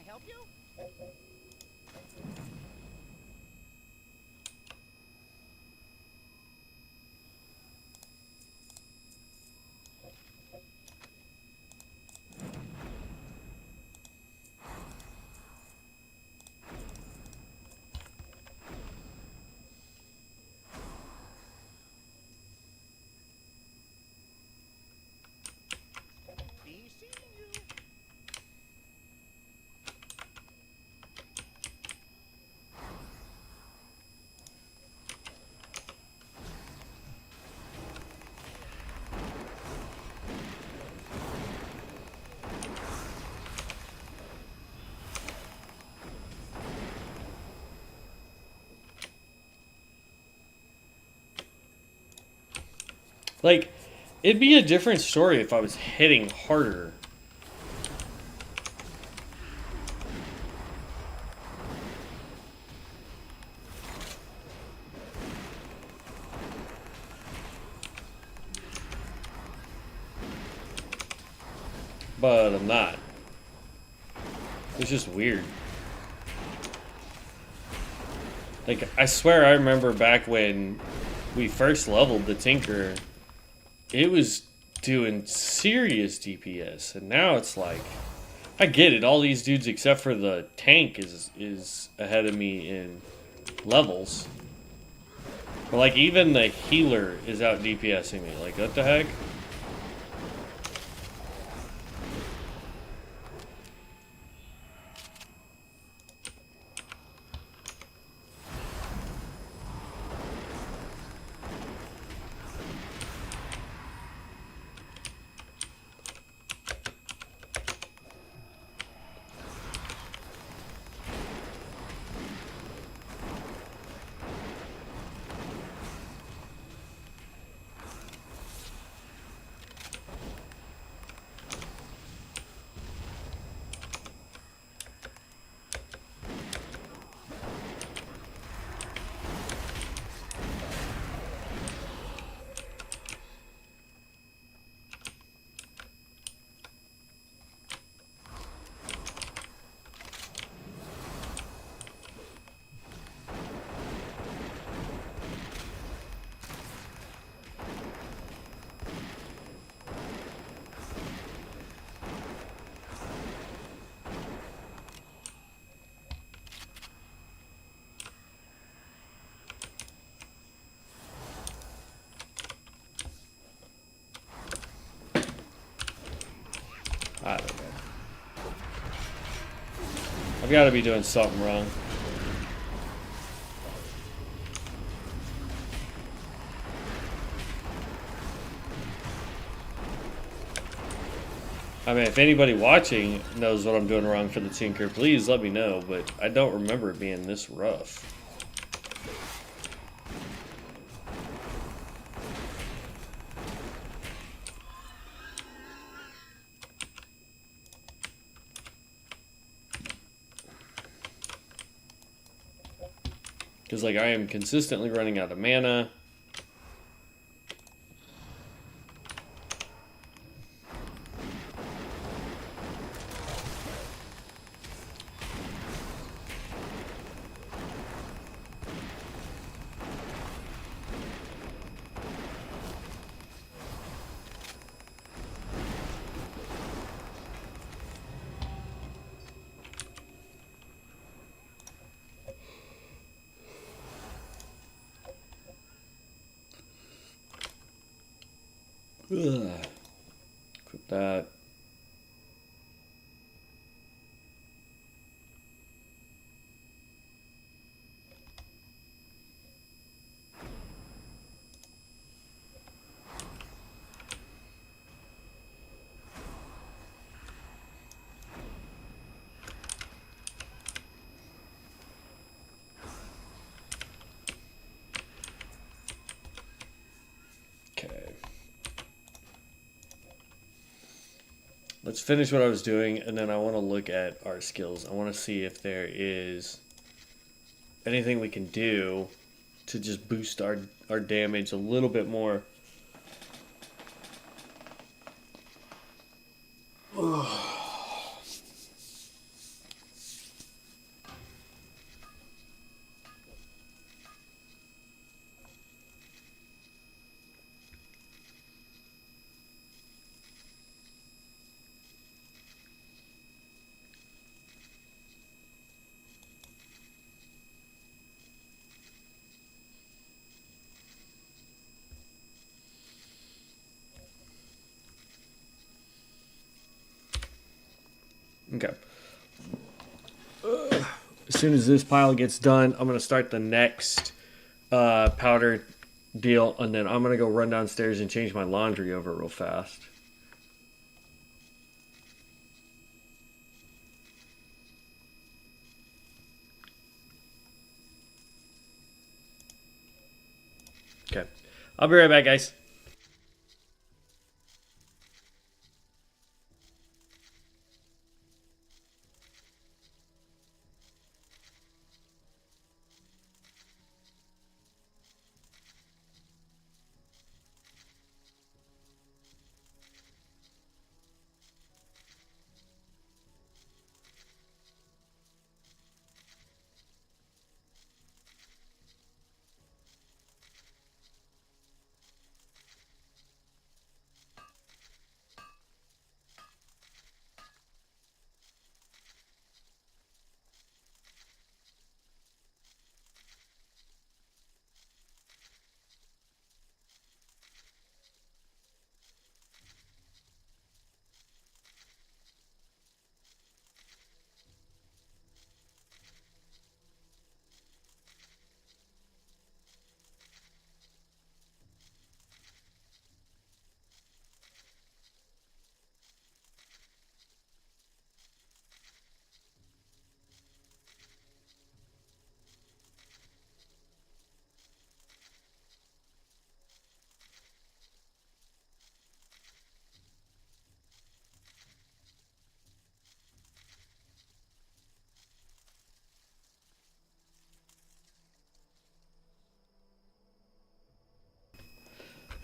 help you? Be seeing you. Like, it'd be a different story if I was hitting harder. But I'm not. It's just weird. Like, I swear I remember back when we first leveled the Tinker, it was doing serious DPS, and now it's like, I get it. All these dudes except for the tank is ahead of me in levels. But like even the healer is out DPSing me. Like what the heck? I don't know. I've got to be doing something wrong. I mean, if anybody watching knows what I'm doing wrong for the Tinker, please let me know, but I don't remember it being this rough. Because, like, I am consistently running out of mana. Ugh. Equip that. Okay. Let's finish what I was doing, and then I want to look at our skills. I want to see if there is anything we can do to just boost our damage a little bit more. Okay. As soon as this pile gets done, I'm going to start the next powder deal, and then I'm going to go run downstairs and change my laundry over real fast. Okay. I'll be right back, guys.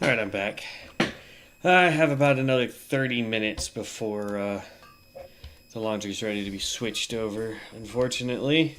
All right, I'm back. I have about another 30 minutes before the laundry's ready to be switched over, unfortunately.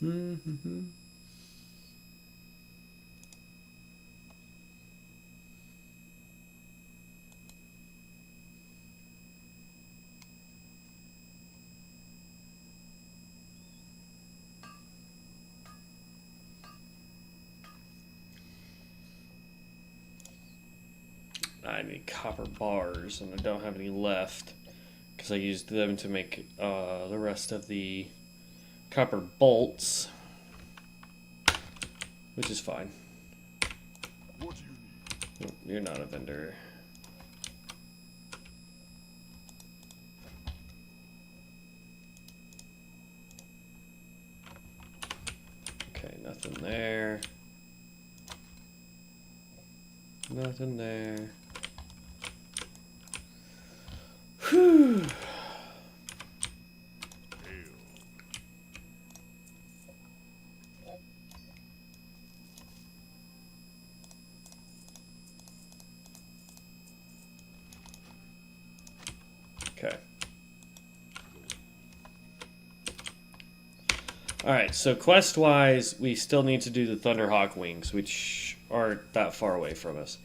Mm-hmm. I need copper bars, and I don't have any left because I used them to make the rest of the copper bolts, which is fine. What do you need? You're not a vendor. Okay, nothing there. Nothing there. Whew. Okay. Alright, so quest-wise, we still need to do the Thunderhawk wings, which aren't that far away from us.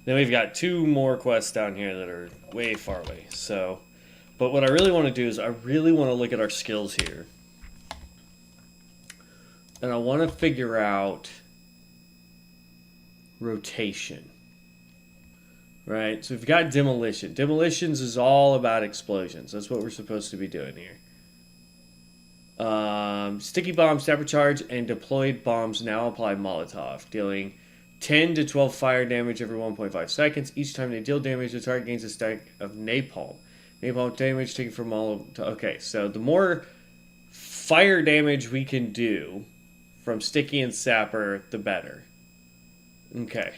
Then we've got 2 more quests down here that are way far away. So, but what I really want to do is I really want to look at our skills here. And I want to figure out rotation. Right? So we've got demolition. Demolitions is all about explosions. That's what we're supposed to be doing here. Sticky bombs, snapper charge, and deployed bombs now apply Molotov, dealing 10 to 12 fire damage every 1.5 seconds. Each time they deal damage, the target gains a stack of napalm. Napalm damage taken from Molotov. Okay, so the more fire damage we can do from sticky and sapper, the better. Okay.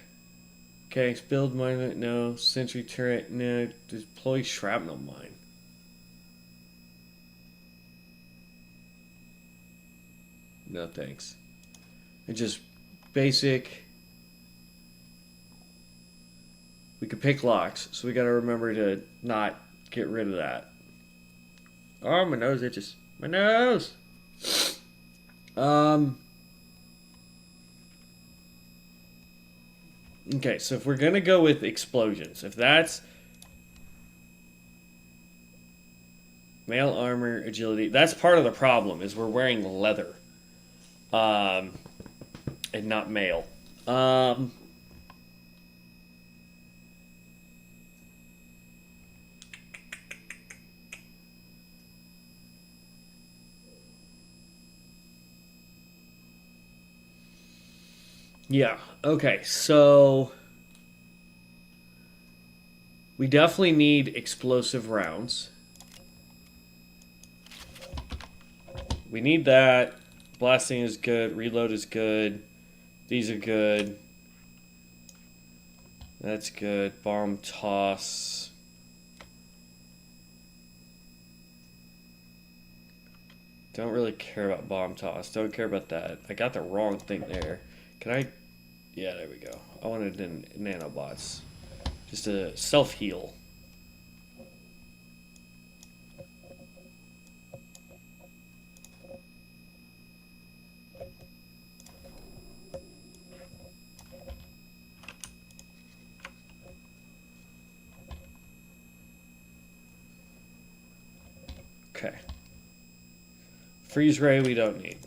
Okay, build mine, no. Sentry turret, no. Deploy shrapnel mine. No thanks. And just basic. We could pick locks, so we gotta remember to not get rid of that. Oh, my nose itches. My nose! Okay, so if we're gonna go with explosions, if that's mail armor, agility, that's part of the problem, is we're wearing leather. And not mail. Yeah, okay, so we definitely need explosive rounds. We need that. Blasting is good. Reload is good. These are good. That's good. Bomb toss. Don't really care about bomb toss. Don't care about that. I got the wrong thing there. Can I? Yeah, there we go. I wanted nanobots. Just a self-heal. Okay. Freeze ray we don't need.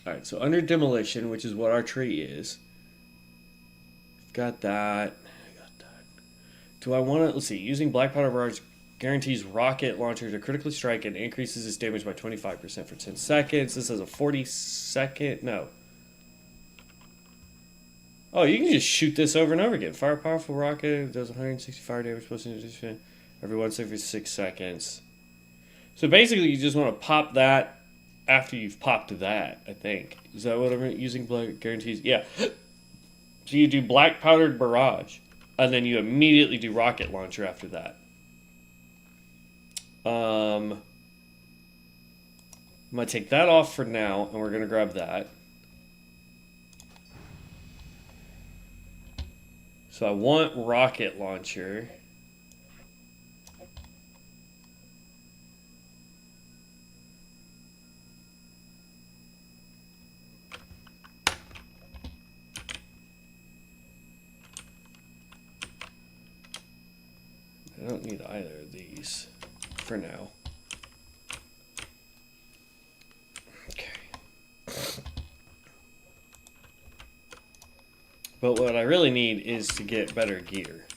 Alright, so under demolition, which is what our tree is. Got that. Do I want to... Let's see. Using black powder barrage guarantees rocket launcher to critically strike and increases its damage by 25% for 10 seconds. This is a 40-second... No. Oh, you can just shoot this over and over again. Fire powerful rocket. Does 160 fire damage plus every once every 6 seconds. So basically, you just want to pop that after you've popped that, I think. Is that what I'm using? Black guarantees? Yeah. So you do black powdered barrage, and then you immediately do rocket launcher after that. I'm going to take that off for now, and we're going to grab that. So I want rocket launcher. I don't need either of these for now. Okay. But what I really need is to get better gear.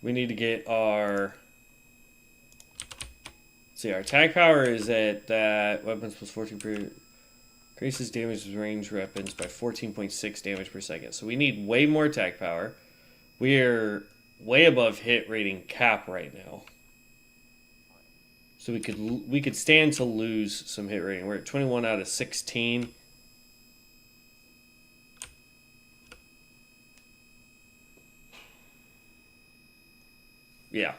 We need to get our... Let's see, our tag power is at that weapons plus 14 per... Increases damage with range weapons by 14.6 damage per second. So we need way more attack power. We're way above hit rating cap right now. So we could stand to lose some hit rating. We're at 21 out of 16. Yeah.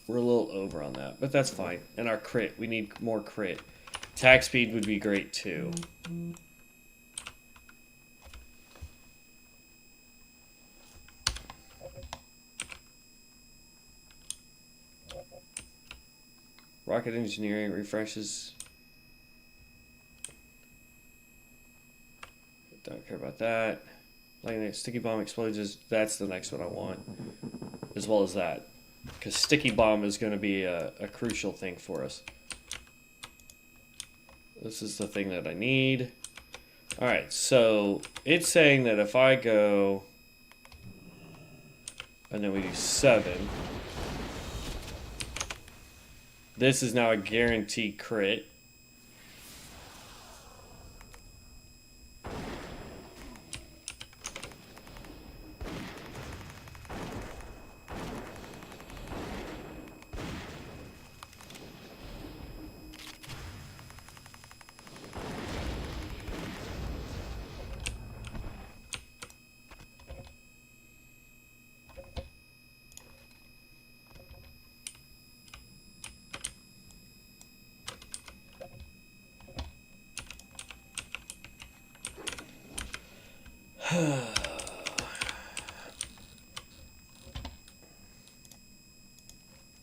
We're a little over on that, but that's fine. And our crit, we need more crit. Attack speed would be great too. Rocket engineering refreshes. Don't care about that. Lightning, sticky bomb explosions. That's the next one I want, as well as that, because sticky bomb is going to be a crucial thing for us. This is the thing that I need. All right, so it's saying that if I go, and then we do 7. This is now a guaranteed crit.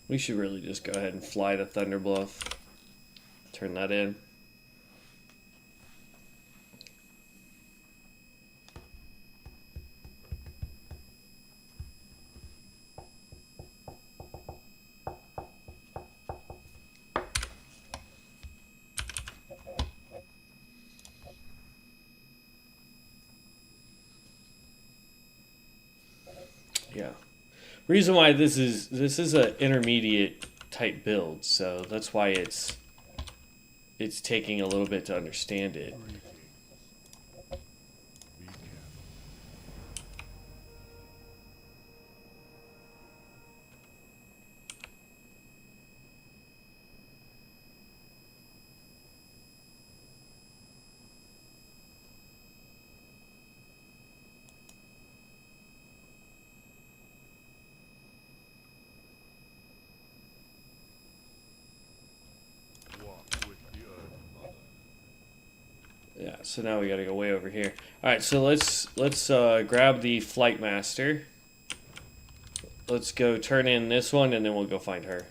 We should really just go ahead and fly to Thunderbluff. Turn that in. Yeah. Reason why this is an intermediate type build, so that's why it's taking a little bit to understand it. Yeah, so now we gotta go way over here. Alright, so let's grab the Flight Master. Let's go turn in this one and then we'll go find her.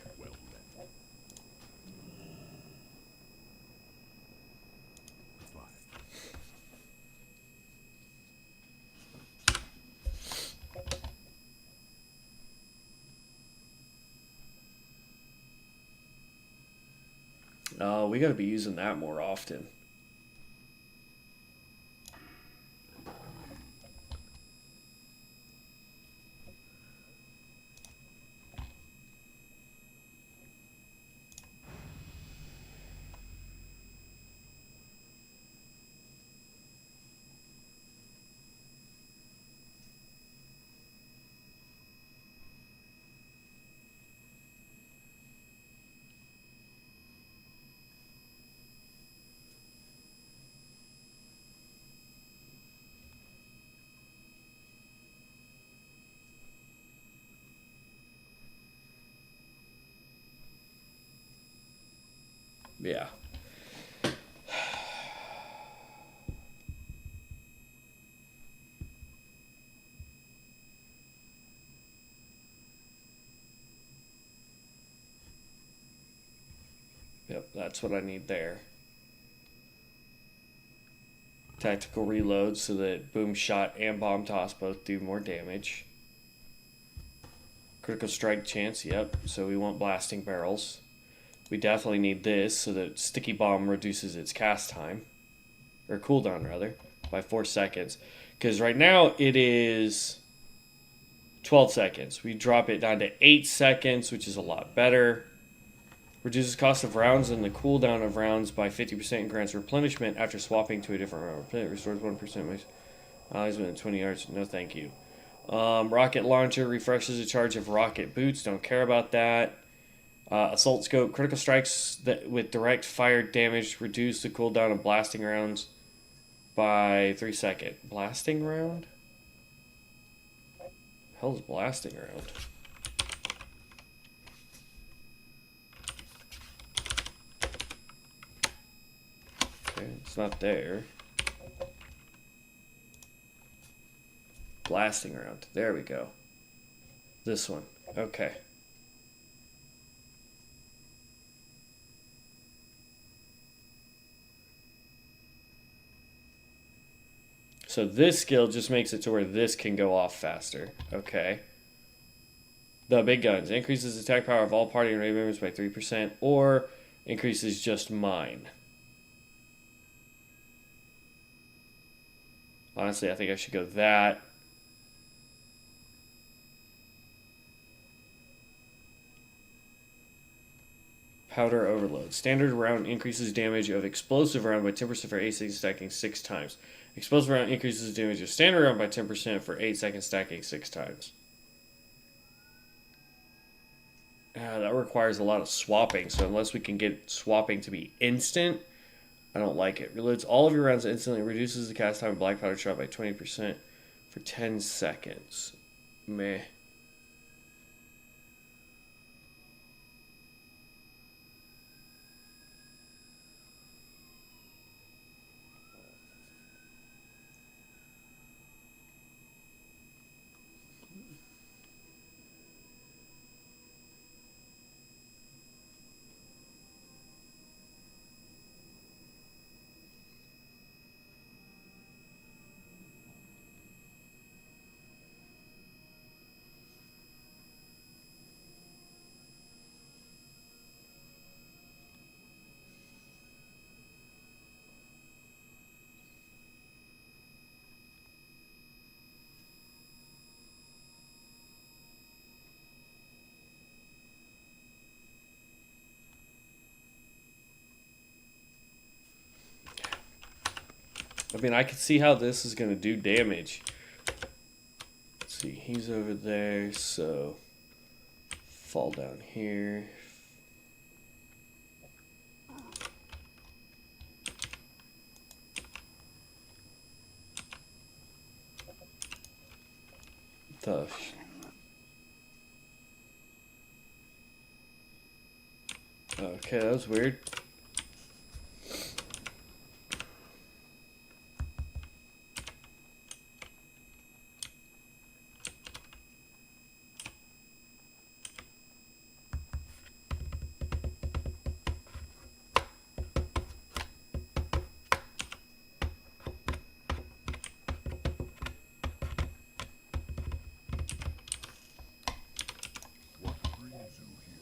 We gotta be using that more often. Yeah. Yep, that's what I need there. Tactical reload so that boom shot and bomb toss both do more damage. Critical strike chance, yep. So we want blasting barrels. We definitely need this so that sticky bomb reduces its cast time. Or cooldown, rather, by 4 seconds. Because right now it is 12 seconds. We drop it down to 8 seconds, which is a lot better. Reduces cost of rounds and the cooldown of rounds by 50% and grants replenishment after swapping to a different round. It restores 1% makes allies within 20 yards. No, thank you. Rocket launcher refreshes a charge of rocket boots. Don't care about that. Assault scope. Critical strikes that with direct fire damage reduce the cooldown of blasting rounds by 3 seconds. Blasting round? Hell's blasting round? Okay, it's not there. Blasting round. There we go. This one. Okay. So this skill just makes it to where this can go off faster. Okay. The big guns. Increases attack power of all party and raid members by 3%, or increases just mine. Honestly, I think I should go that. Powder overload. Standard round increases damage of explosive round by 10% for 8 seconds, stacking 6 times. Explosive round increases damage of standard round by 10% for 8 seconds, stacking 6 times. That requires a lot of swapping, so unless we can get swapping to be instant, I don't like it. Reloads all of your rounds instantly. Reduces the cast time of black powder shot by 20% for 10 seconds. Meh. I mean, I can see how this is going to do damage. Let's see, he's over there, so fall down here. Tough. Okay, that was weird. What brings you here?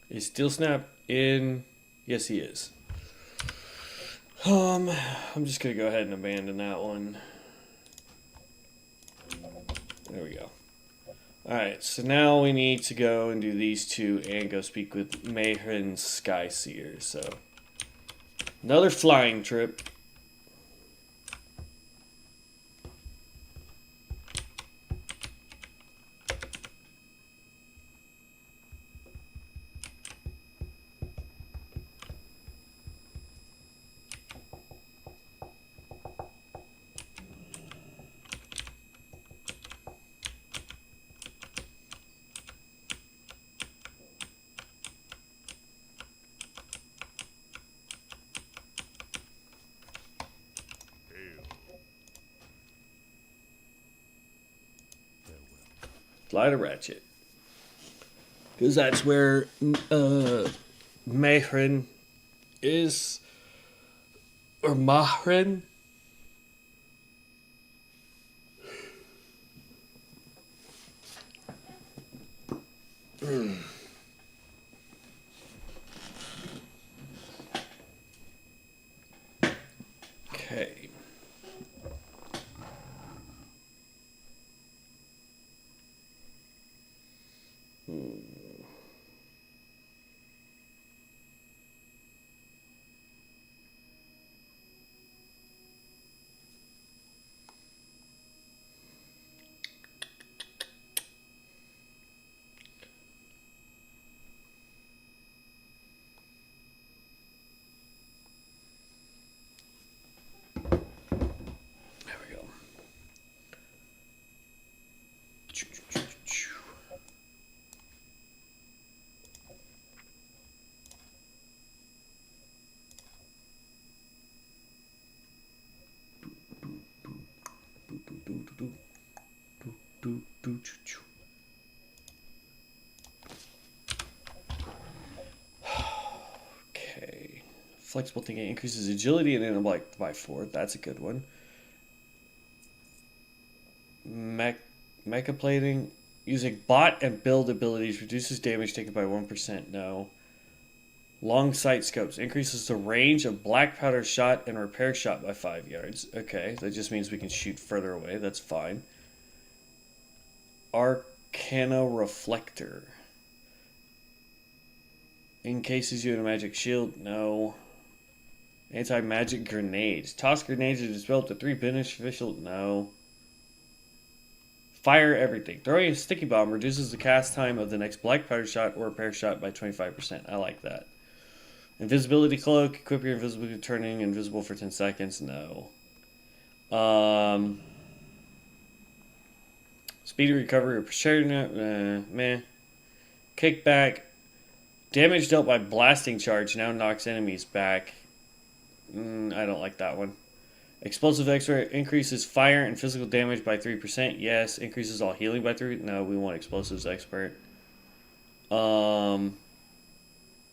Is Steel Snap in? Yes, he is. I'm just gonna go ahead and abandon that one. There we go. Alright, so now we need to go and do these two and go speak with Mayhren Skyseer. So, another flying trip. Hail. Farewell. Fly to Ratchet. Because that's where Mayhren is. Or Mahren. boo, boo, choo, choo. Okay. Flexible thinking increases agility and intellect by 4. That's a good one. Mecha plating. Using bot and build abilities reduces damage taken by 1%. No. Long sight scopes increases the range of black powder shot and repair shot by 5 yards. Okay, that just means we can shoot further away. That's fine. Arcana reflector. Encases you in a magic shield. No. Anti-magic grenades. Toss grenades are developed to 3 beneficial. No. Fire everything. Throwing a sticky bomb reduces the cast time of the next black powder shot or repair shot by 25%. I like that. Invisibility cloak. Equip your invisibility, turning invisible for 10 seconds. No. Speed recovery or pressure. Meh. Kickback. Damage dealt by blasting charge now knocks enemies back. I don't like that one. Explosive expert increases fire and physical damage by 3%. Yes. Increases all healing by 3. No, we want explosives expert.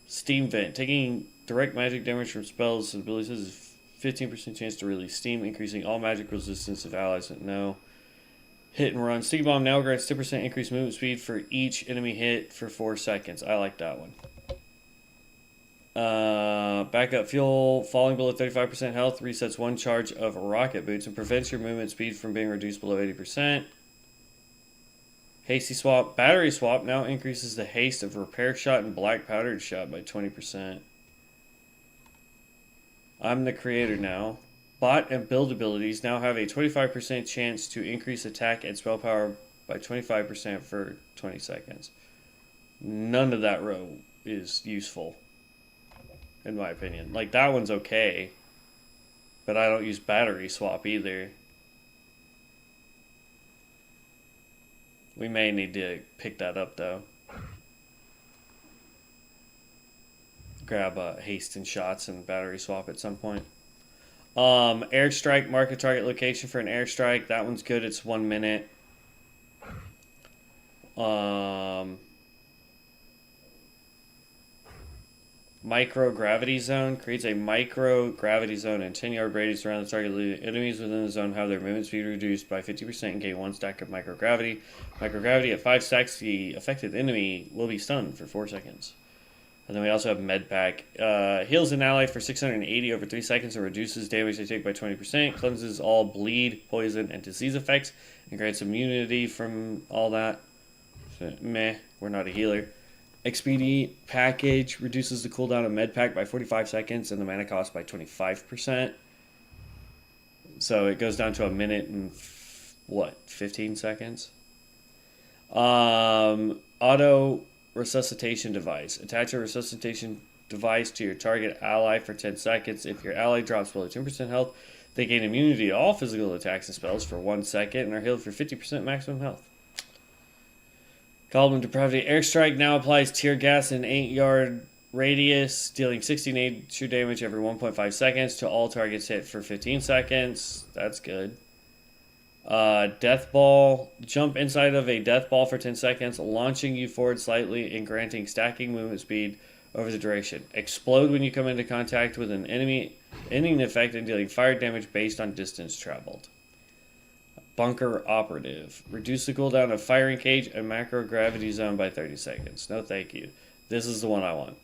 Steam vent. Taking direct magic damage from spells and abilities has 15% chance to release steam, increasing all magic resistance of allies. No. Hit and run. Sticky bomb now grants 10% increased movement speed for each enemy hit for 4 seconds. I like that one. Backup fuel. Falling below 35% health resets 1 charge of rocket boots and prevents your movement speed from being reduced below 80%. Hasty swap. Battery swap now increases the haste of repair shot and black powdered shot by 20%. I'm the creator now. Bot and build abilities now have a 25% chance to increase attack and spell power by 25% for 20 seconds. None of that row is useful, in my opinion. Like, that one's okay, but I don't use battery swap either. We may need to pick that up, though. Grab haste and shots and battery swap at some point. Airstrike, mark a target location for an airstrike. That one's good. It's 1 minute. Microgravity zone creates a microgravity zone and 10-yard radius around the target. Enemies within the zone have their movement speed reduced by 50% and gain 1 stack of microgravity. Microgravity at 5 stacks, the affected enemy will be stunned for 4 seconds. And then we also have Med Pack. Heals an ally for 680 over 3 seconds and reduces damage they take by 20%. Cleanses all bleed, poison, and disease effects. And grants immunity from all that. So, meh, we're not a healer. XPD package reduces the cooldown of Med Pack by 45 seconds and the mana cost by 25%. So it goes down to a minute and, 15 seconds? Auto resuscitation device. Attach a resuscitation device to your target ally for 10 seconds. If your ally drops below 10% health, they gain immunity to all physical attacks and spells for 1 second and are healed for 50% maximum health. Goblin Depravity. Airstrike now applies tear gas in 8-yard radius, dealing 60 nature damage every 1.5 seconds to all targets hit for 15 seconds. That's good. Death Ball. Jump inside of a Death Ball for 10 seconds, launching you forward slightly and granting stacking movement speed over the duration. Explode when you come into contact with an enemy, ending the effect and dealing fire damage based on distance traveled. Bunker Operative. Reduce the cooldown of firing cage and macro gravity zone by 30 seconds. No thank you. This is the one I want.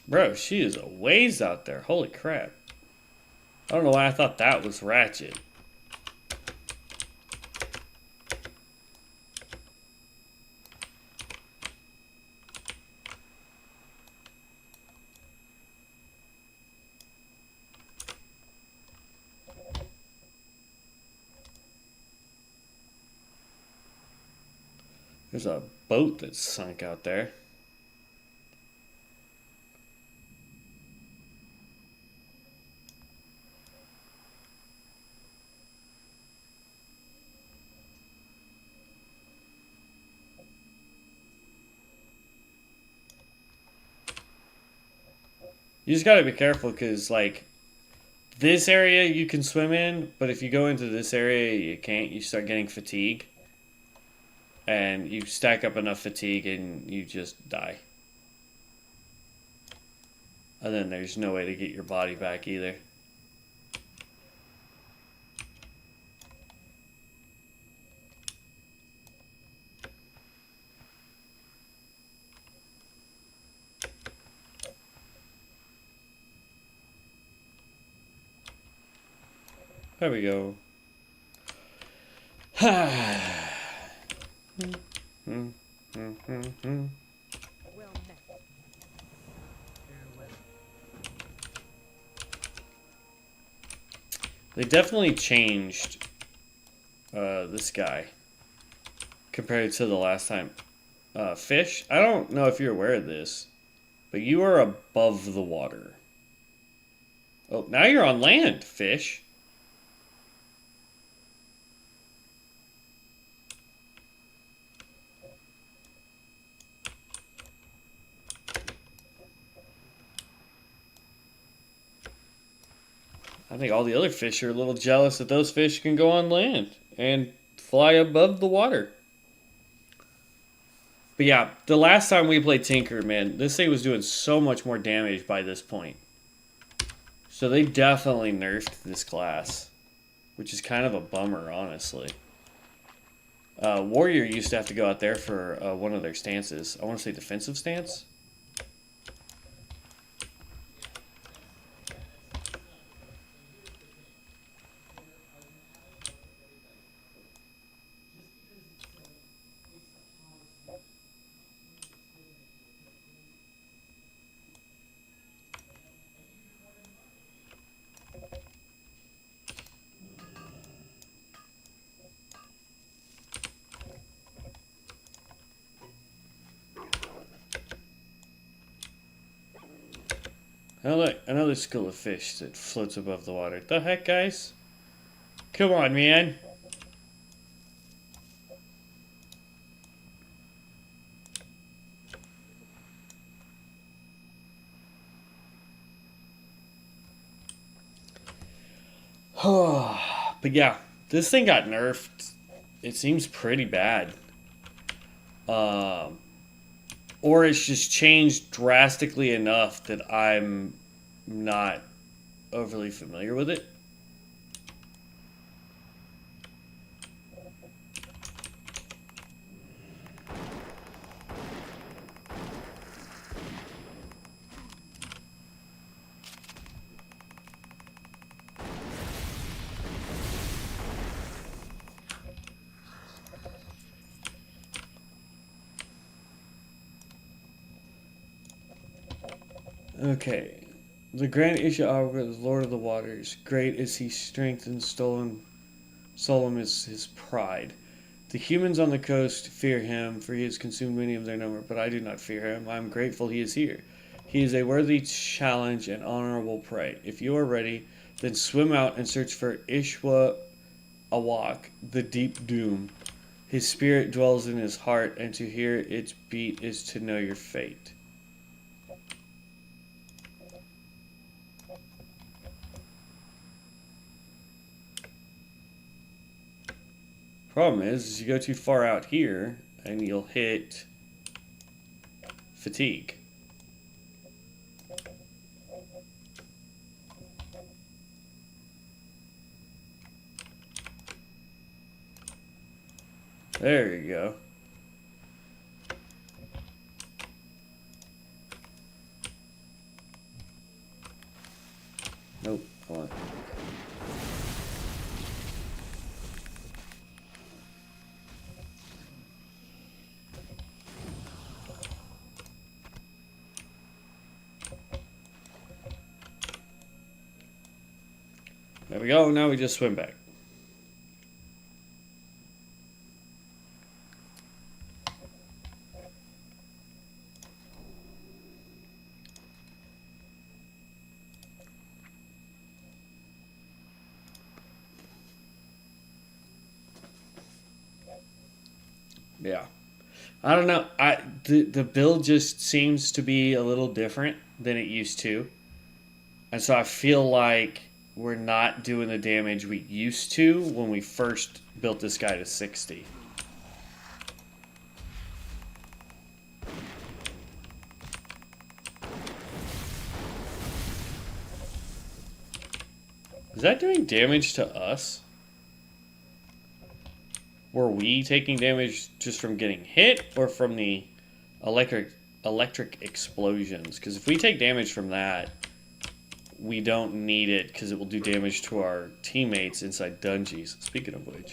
Bro, she is a ways out there. Holy crap. I don't know why I thought that was Ratchet. There's a boat that's sunk out there. You just gotta be careful because, like, this area you can swim in, but if you go into this area, you can't. You start getting fatigue. And you stack up enough fatigue and you just die. And then there's no way to get your body back either. There we go. They definitely changed this guy compared to the last time. Fish, I don't know if you're aware of this, but you are above the water. Oh, now you're on land, fish. I think all the other fish are a little jealous that those fish can go on land and fly above the water. But yeah, the last time we played Tinker, man, this thing was doing so much more damage by this point. So they definitely nerfed this class, which is kind of a bummer, honestly. Warrior used to have to go out there for one of their stances. I want to say defensive stance. Oh look, another school of fish that floats above the water. The heck, guys? Come on, man. But yeah, this thing got nerfed. It seems pretty bad. Or it's just changed drastically enough that I'm not overly familiar with it. Okay. The Grand Isha'ar was Lord of the Waters. Great is his strength and solemn is his pride. The humans on the coast fear him, for he has consumed many of their number, but I do not fear him. I am grateful he is here. He is a worthy challenge and honorable prey. If you are ready, then swim out and search for Ishwa Awak, the deep doom. His spirit dwells in his heart, and to hear its beat is to know your fate. Problem is you go too far out here and you'll hit fatigue. There you go. Nope, hold on. There we go, now we just swim back. Yeah. I don't know. The build just seems to be a little different than it used to. And so I feel like we're not doing the damage we used to when we first built this guy to 60. Is that doing damage to us? Were we taking damage just from getting hit or from the electric explosions? Because if we take damage from that, we don't need it because it will do damage to our teammates inside dungeons. Speaking of which.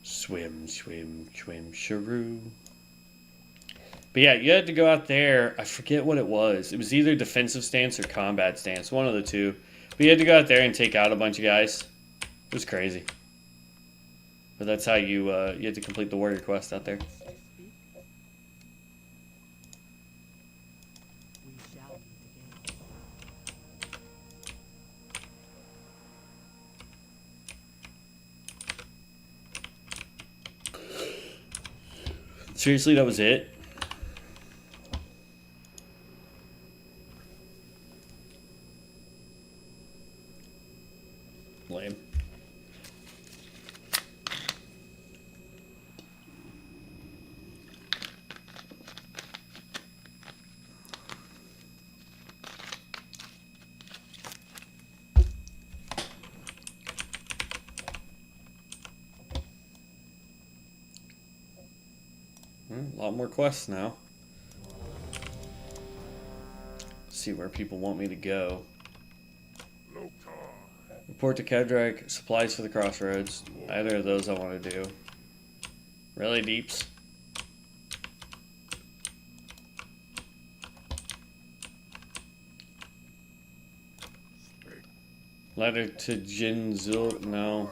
Swim, swim, swim, shiroo. But yeah, you had to go out there. I forget what it was. It was either defensive stance or combat stance, one of the two. But you had to go out there and take out a bunch of guys. It was crazy. But that's how you had to complete the warrior quest out there. Seriously, that was it? Lame. A lot more quests now. See where people want me to go. Report to Kedrak. Supplies for the crossroads. Either of those I want to do. Really, Deeps? Letter to Jinzul. No.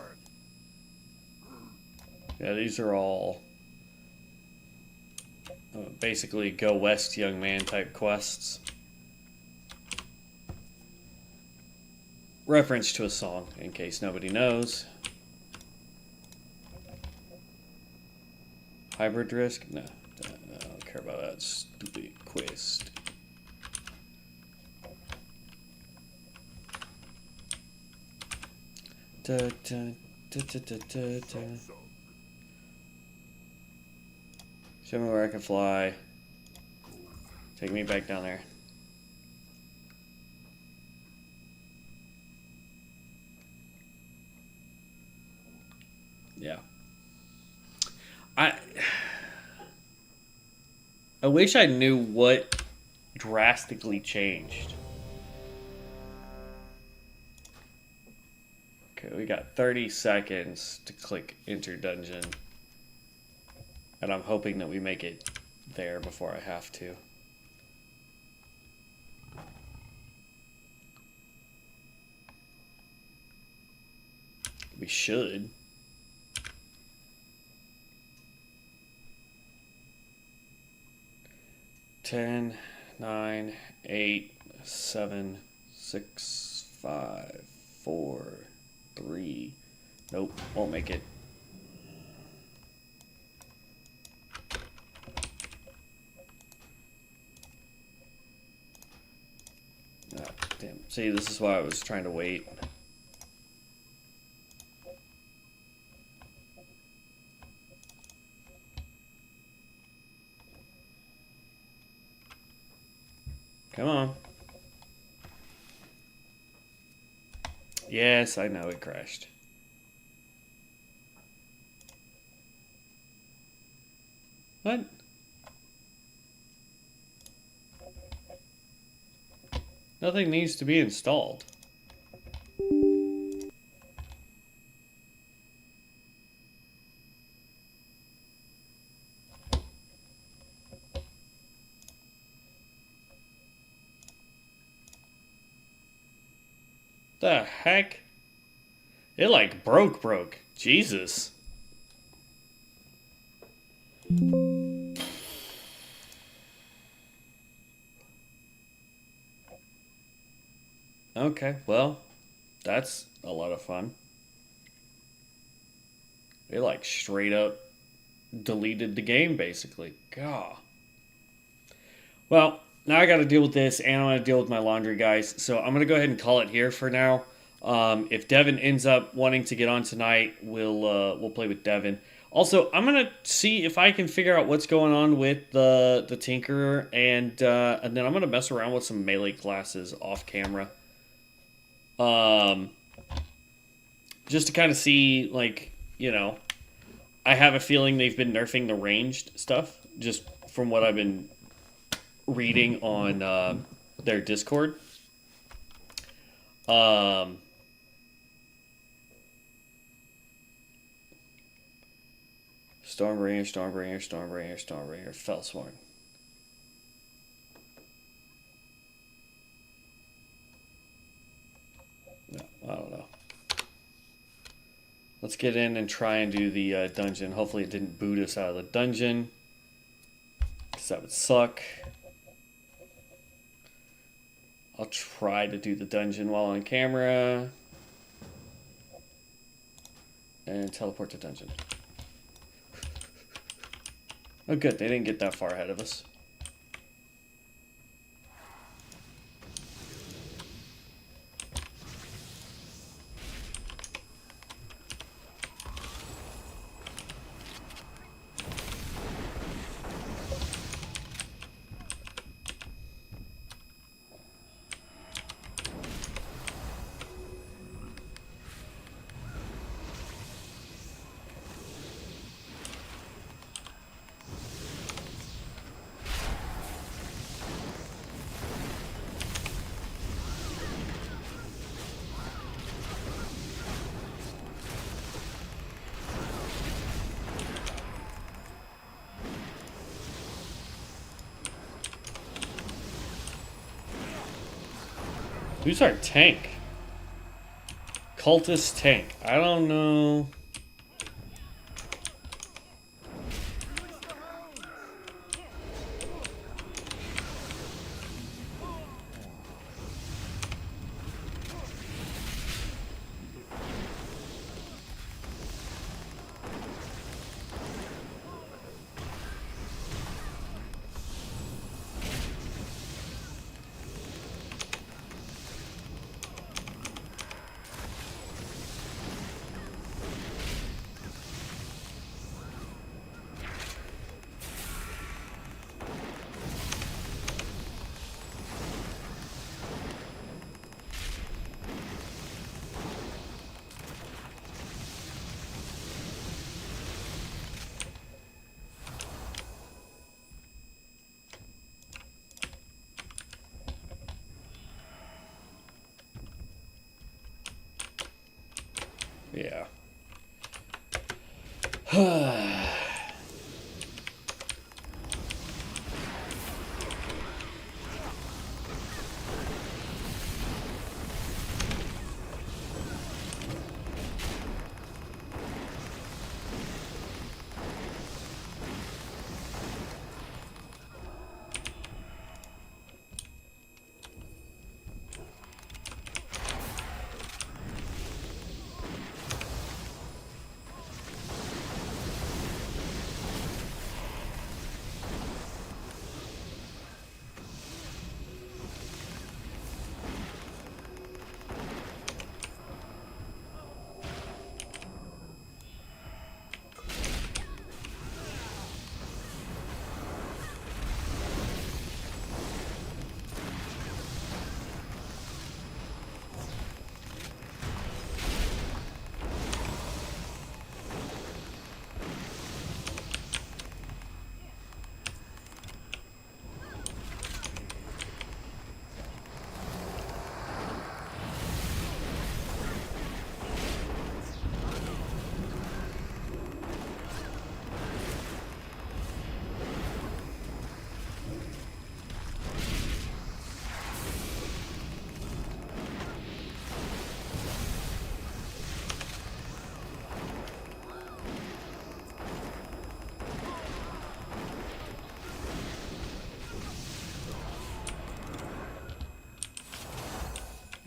Yeah, these are all basically go west, young man type quests. Reference to a song, in case nobody knows. Hybrid risk? No, I don't care about that stupid quest. Da, da, da, da, da, da, da. Show me where I can fly. Take me back down there. Yeah. I wish I knew what drastically changed. Okay, we got 30 seconds to click enter dungeon. And I'm hoping that we make it there before I have to. We should. Ten, 9, 8, 7, 6, 5, 4, 3. Nope, won't make it. Ah, damn. See, this is why I was trying to wait. Come on. Yes, I know it crashed. What? Nothing needs to be installed. The heck? It like broke. Jesus. Okay, well, that's a lot of fun. They like straight up deleted the game basically. God. Well, now I got to deal with this, and I'm going to deal with my laundry, guys. So I'm going to go ahead and call it here for now. If Devin ends up wanting to get on tonight, we'll play with Devin. Also, I'm going to see if I can figure out what's going on with the Tinkerer, and then I'm going to mess around with some melee classes off camera. Just to kind of see, like, you know, I have a feeling they've been nerfing the ranged stuff, just from what I've been reading on their Discord. Stormbringer, Fellsworn. No, I don't know. Let's get in and try and do the dungeon. Hopefully it didn't boot us out of the dungeon, because that would suck. I'll try to do the dungeon while on camera. And teleport to dungeon. Oh good, they didn't get that far ahead of us. Who's our tank? Cultist tank. I don't know. Yeah.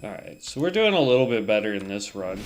Alright, so we're doing a little bit better in this run.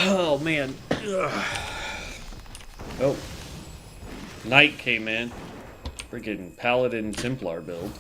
Oh, man. Ugh. Oh. Knight came in. Freaking Paladin Templar build.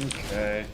Okay.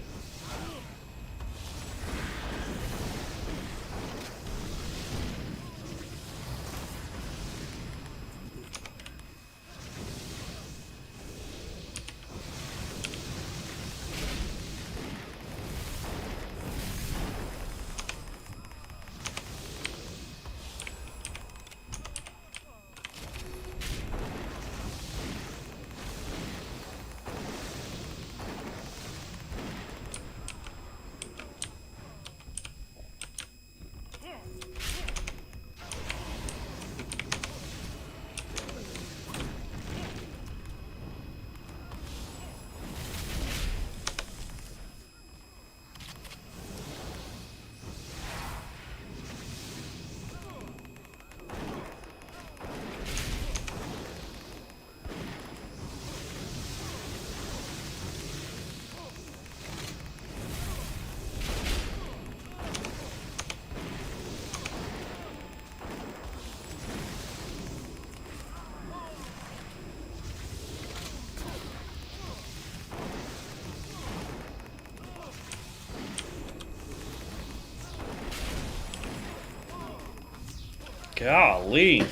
Golly. You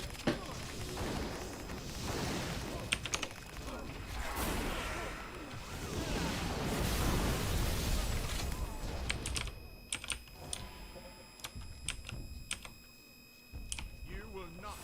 will not.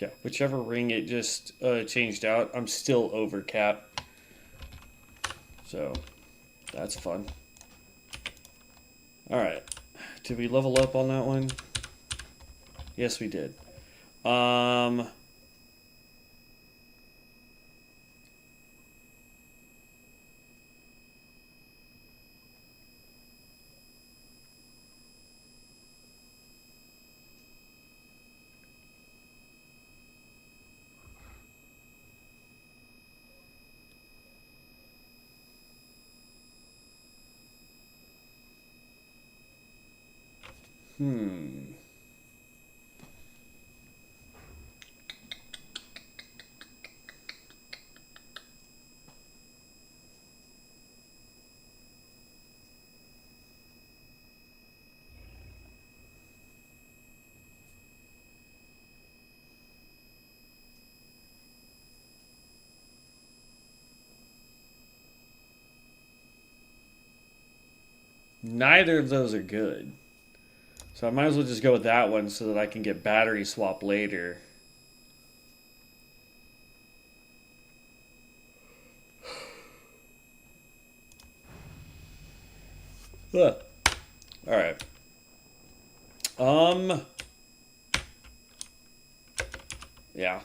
Yeah, whichever ring it just changed out, I'm still over cap. So, that's fun. Alright. Did we level up on that one? Yes, we did. Neither of those are good. So I might as well just go with that one so that I can get battery swap later. Ugh. All right. Yeah.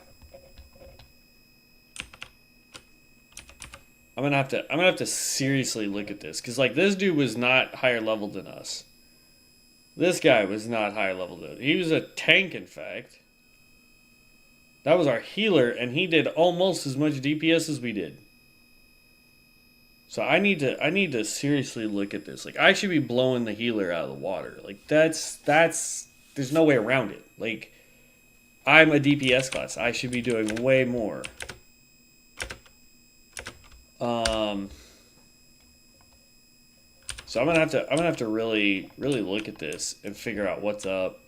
I'm gonna have to seriously look at this because like this dude was not higher level than us. This guy was not higher level than us. He was a tank, in fact. That was our healer, and he did almost as much DPS as we did. So I need to seriously look at this. Like I should be blowing the healer out of the water. Like that's there's no way around it. Like I'm a DPS class. I should be doing way more. So I'm gonna have to really look at this and figure out what's up.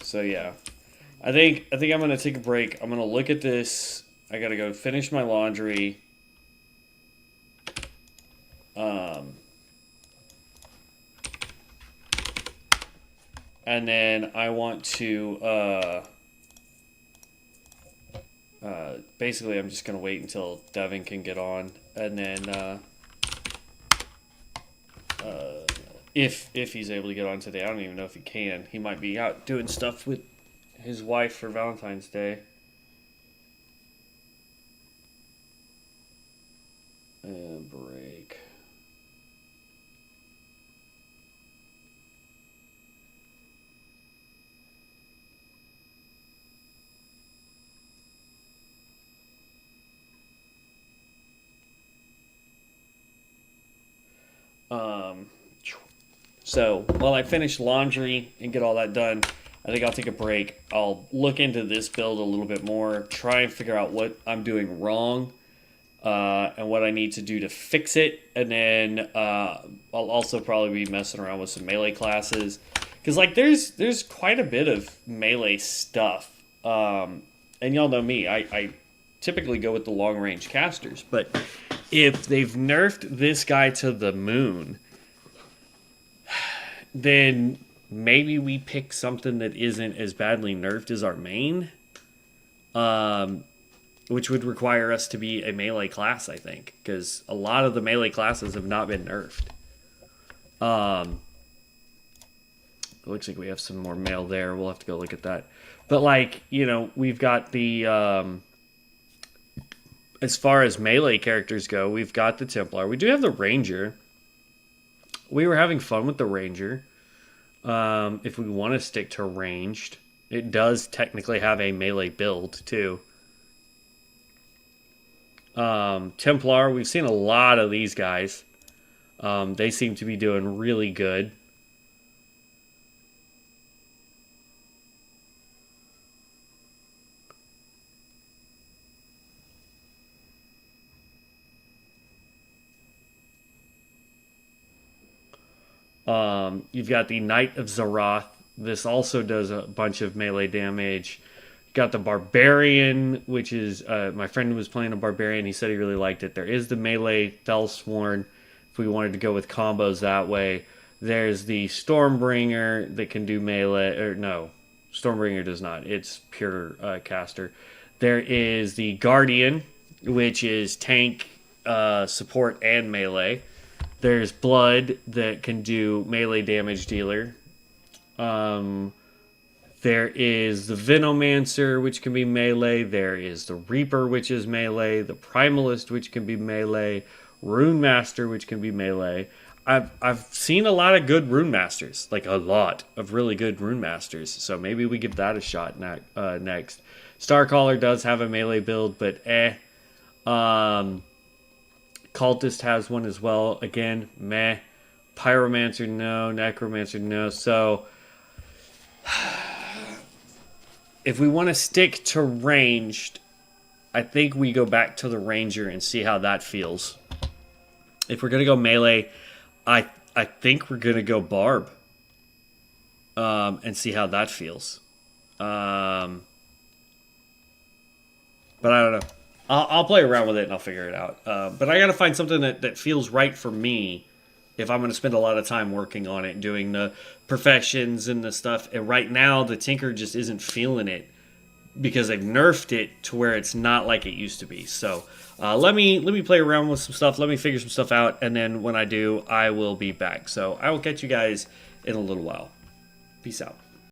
So yeah, I think I'm gonna take a break. I'm gonna look at this. I gotta go finish my laundry. And then I want to basically I'm just gonna wait until Devin can get on, and then if he's able to get on today, I don't even know if he can. He might be out doing stuff with his wife for Valentine's Day. And break. So while I finish laundry and get all that done, I think I'll take a break. I'll look into this build a little bit more, try and figure out what I'm doing wrong, and what I need to do to fix it. And then I'll also probably be messing around with some melee classes, because like there's quite a bit of melee stuff. And y'all know me, I typically go with the long range casters, but if they've nerfed this guy to the moon, then maybe we pick something that isn't as badly nerfed as our main, which would require us to be a melee class, I think, because a lot of the melee classes have not been nerfed. It looks like we have some more mail there. We'll have to go look at that. But like, you know, we've got the as far as melee characters go, we've got the Templar. We do have the Ranger. We were having fun with the Ranger. If we want to stick to ranged, it does technically have a melee build too. Templar, we've seen a lot of these guys. They seem to be doing really good. You've got the Knight of Zaroth. This also does a bunch of melee damage. Got the Barbarian, which is my friend was playing a Barbarian. He said he really liked it. There is the melee Fellsworn. if we wanted to go with combos that way. There's the Stormbringer that can do melee, or no, Stormbringer does not. It's pure caster. There is the Guardian, which is tank, support, and melee. There's Blood that can do melee damage dealer. There is the Venomancer, which can be melee. There is the Reaper, which is melee. The Primalist, which can be melee. Rune Master, which can be melee. I've seen a lot of good Rune Masters, like a lot of really good Rune Masters. So maybe we give that a shot next. Starcaller does have a melee build, but Cultist has one as well. Again, meh. Pyromancer, no. Necromancer, no. So if we want to stick to ranged, I think we go back to the Ranger and see how that feels. If we're going to go melee, I think we're going to go Barb and see how that feels. But I don't know. I'll play around with it and I'll figure it out. But I got to find something that feels right for me if I'm going to spend a lot of time working on it, doing the perfections and the stuff. And right now, the Tinker just isn't feeling it because they've nerfed it to where it's not like it used to be. So let me play around with some stuff. Let me figure some stuff out. And then when I do, I will be back. So I will catch you guys in a little while. Peace out.